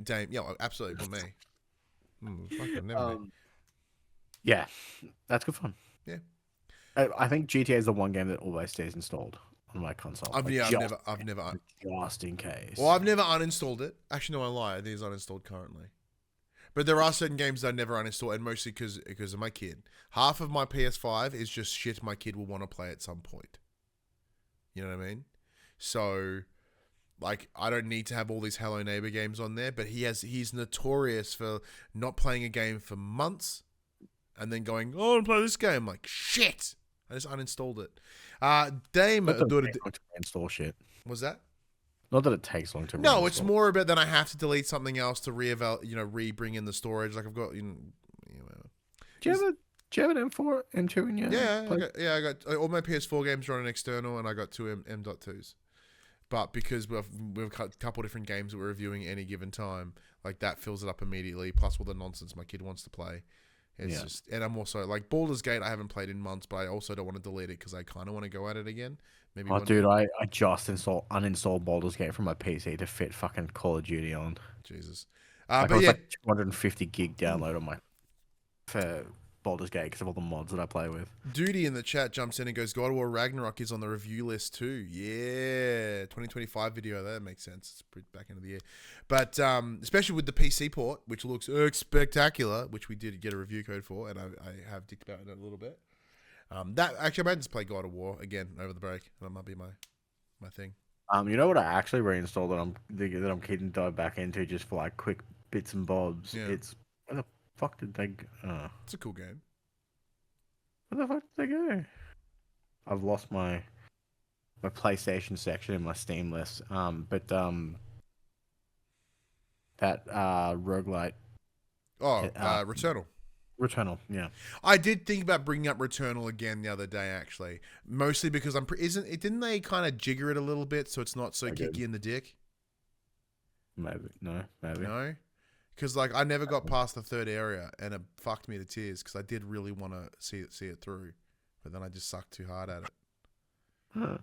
Dame, absolutely for me. Fucking never me. Yeah, that's good fun. Yeah, I think GTA is the one game that always stays installed on my console. I've never just in case. Well, I've never uninstalled it. Actually, no, I lie. It is uninstalled currently. But there are certain games that I never uninstall, and mostly because of my kid. Half of my PS5 is just shit my kid will want to play at some point. You know what I mean? So, like, I don't need to have all these Hello Neighbor games on there, but he's notorious for not playing a game for months and then going, oh, I want to play this game. Like, shit! I just uninstalled it. Dame... install shit. Was that? Not that it takes long to reinstall. No, it's more about that I have to delete something else to re-bring in the storage. Like I've got, Do you have an M4, M2 in your I got all my PS4 games are on an external, and I got two M.2s. But because we've got a couple different games that we're reviewing at any given time, like that fills it up immediately. Plus all the nonsense my kid wants to play. It's just, and I'm also like Baldur's Gate. I haven't played in months, but I also don't want to delete it because I kind of want to go at it again. Maybe. Oh, dude, I just uninstalled Baldur's Gate from my PC to fit fucking Call of Duty on. Jesus. But yeah, like 250 gig download on my for Baldur's Gate because of all the mods that I play with. Duty in the chat jumps in and goes, God of War Ragnarok is on the review list too. Yeah, 2025 video. That makes sense. It's pretty back end of the year. But especially with the PC port, which looks spectacular, which we did get a review code for, and I have dicked about it a little bit. That actually, I might just play God of War again over the break. That might be my thing. You know what I actually reinstalled that I'm keeping dive back into just for like quick bits and bobs. Yeah. It's where the fuck did they? It's a cool game. Where the fuck did they go? I've lost my PlayStation section in my Steam list. That roguelite. Oh, Returnal. Returnal, yeah. I did think about bringing up Returnal again the other day, actually, mostly because didn't they kind of jigger it a little bit so it's not so kicky in the dick? Maybe no. Because like I never got past the third area and it fucked me to tears because I did really want to see it through, but then I just sucked too hard at it. Huh.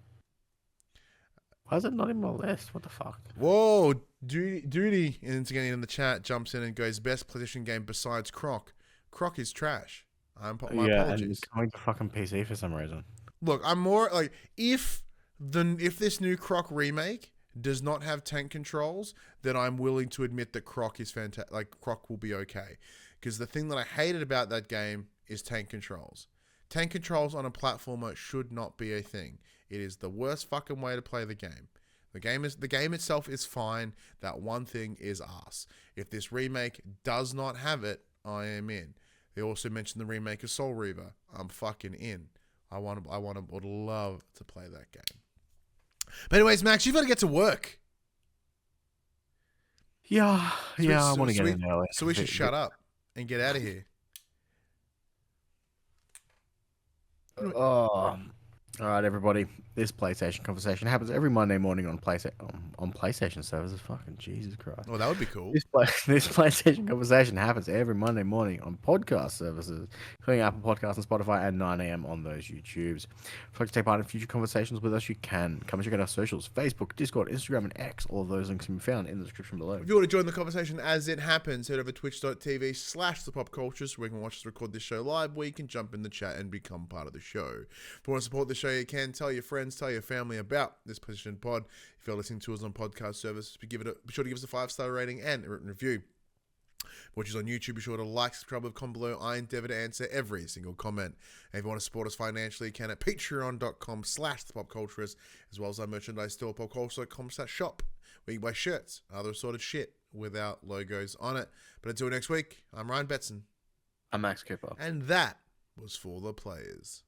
Why is it not in my list? What the fuck? Whoa, Duty, and again in the chat jumps in and goes, best PlayStation game besides Croc. Croc is trash. My apologies. And it's coming to fucking PC for some reason. Look, I'm more like if this new Croc remake does not have tank controls, then I'm willing to admit that Croc is fantastic. Like Croc will be okay, because the thing that I hated about that game is tank controls. Tank controls on a platformer should not be a thing. It is the worst fucking way to play the game. The game itself is fine. That one thing is ass. If this remake does not have it, I am in. They also mentioned the remake of Soul Reaver. I'm fucking in. I would love to play that game. But anyways, Max, you've got to get to work. Yeah, I want to get in early. So we should shut up and get out of here. Oh, all right, everybody. This PlayStation conversation happens every Monday morning on PlayStation services. Fucking Jesus Christ! Oh, that would be cool. This PlayStation conversation happens every Monday morning on podcast services, including Apple Podcasts and Spotify, at 9 a.m. on those YouTubes. If you'd like to take part in future conversations with us, you can. Come and check out our socials: Facebook, Discord, Instagram, and X. All of those links can be found in the description below. If you want to join the conversation as it happens, head over to twitch.tv/thepopcultures, where you can watch us record this show live, where you can jump in the chat and become part of the show. If you want to support the show, you can. Tell your friends, tell your family about this PlayStation Pod. If you're listening to us on podcast services, be sure to give us a 5-star rating and a written review. Which is on YouTube. Be sure to like, subscribe, with comment below. I endeavor to answer every single comment. And if you want to support us financially, you can at patreon.com/thepopculturist, as well as our merchandise store, popculture.com/shop, where you can buy shirts, other assorted shit without logos on it. But until next week, I'm Ryan Betson. I'm Max Cooper. And that was for the players.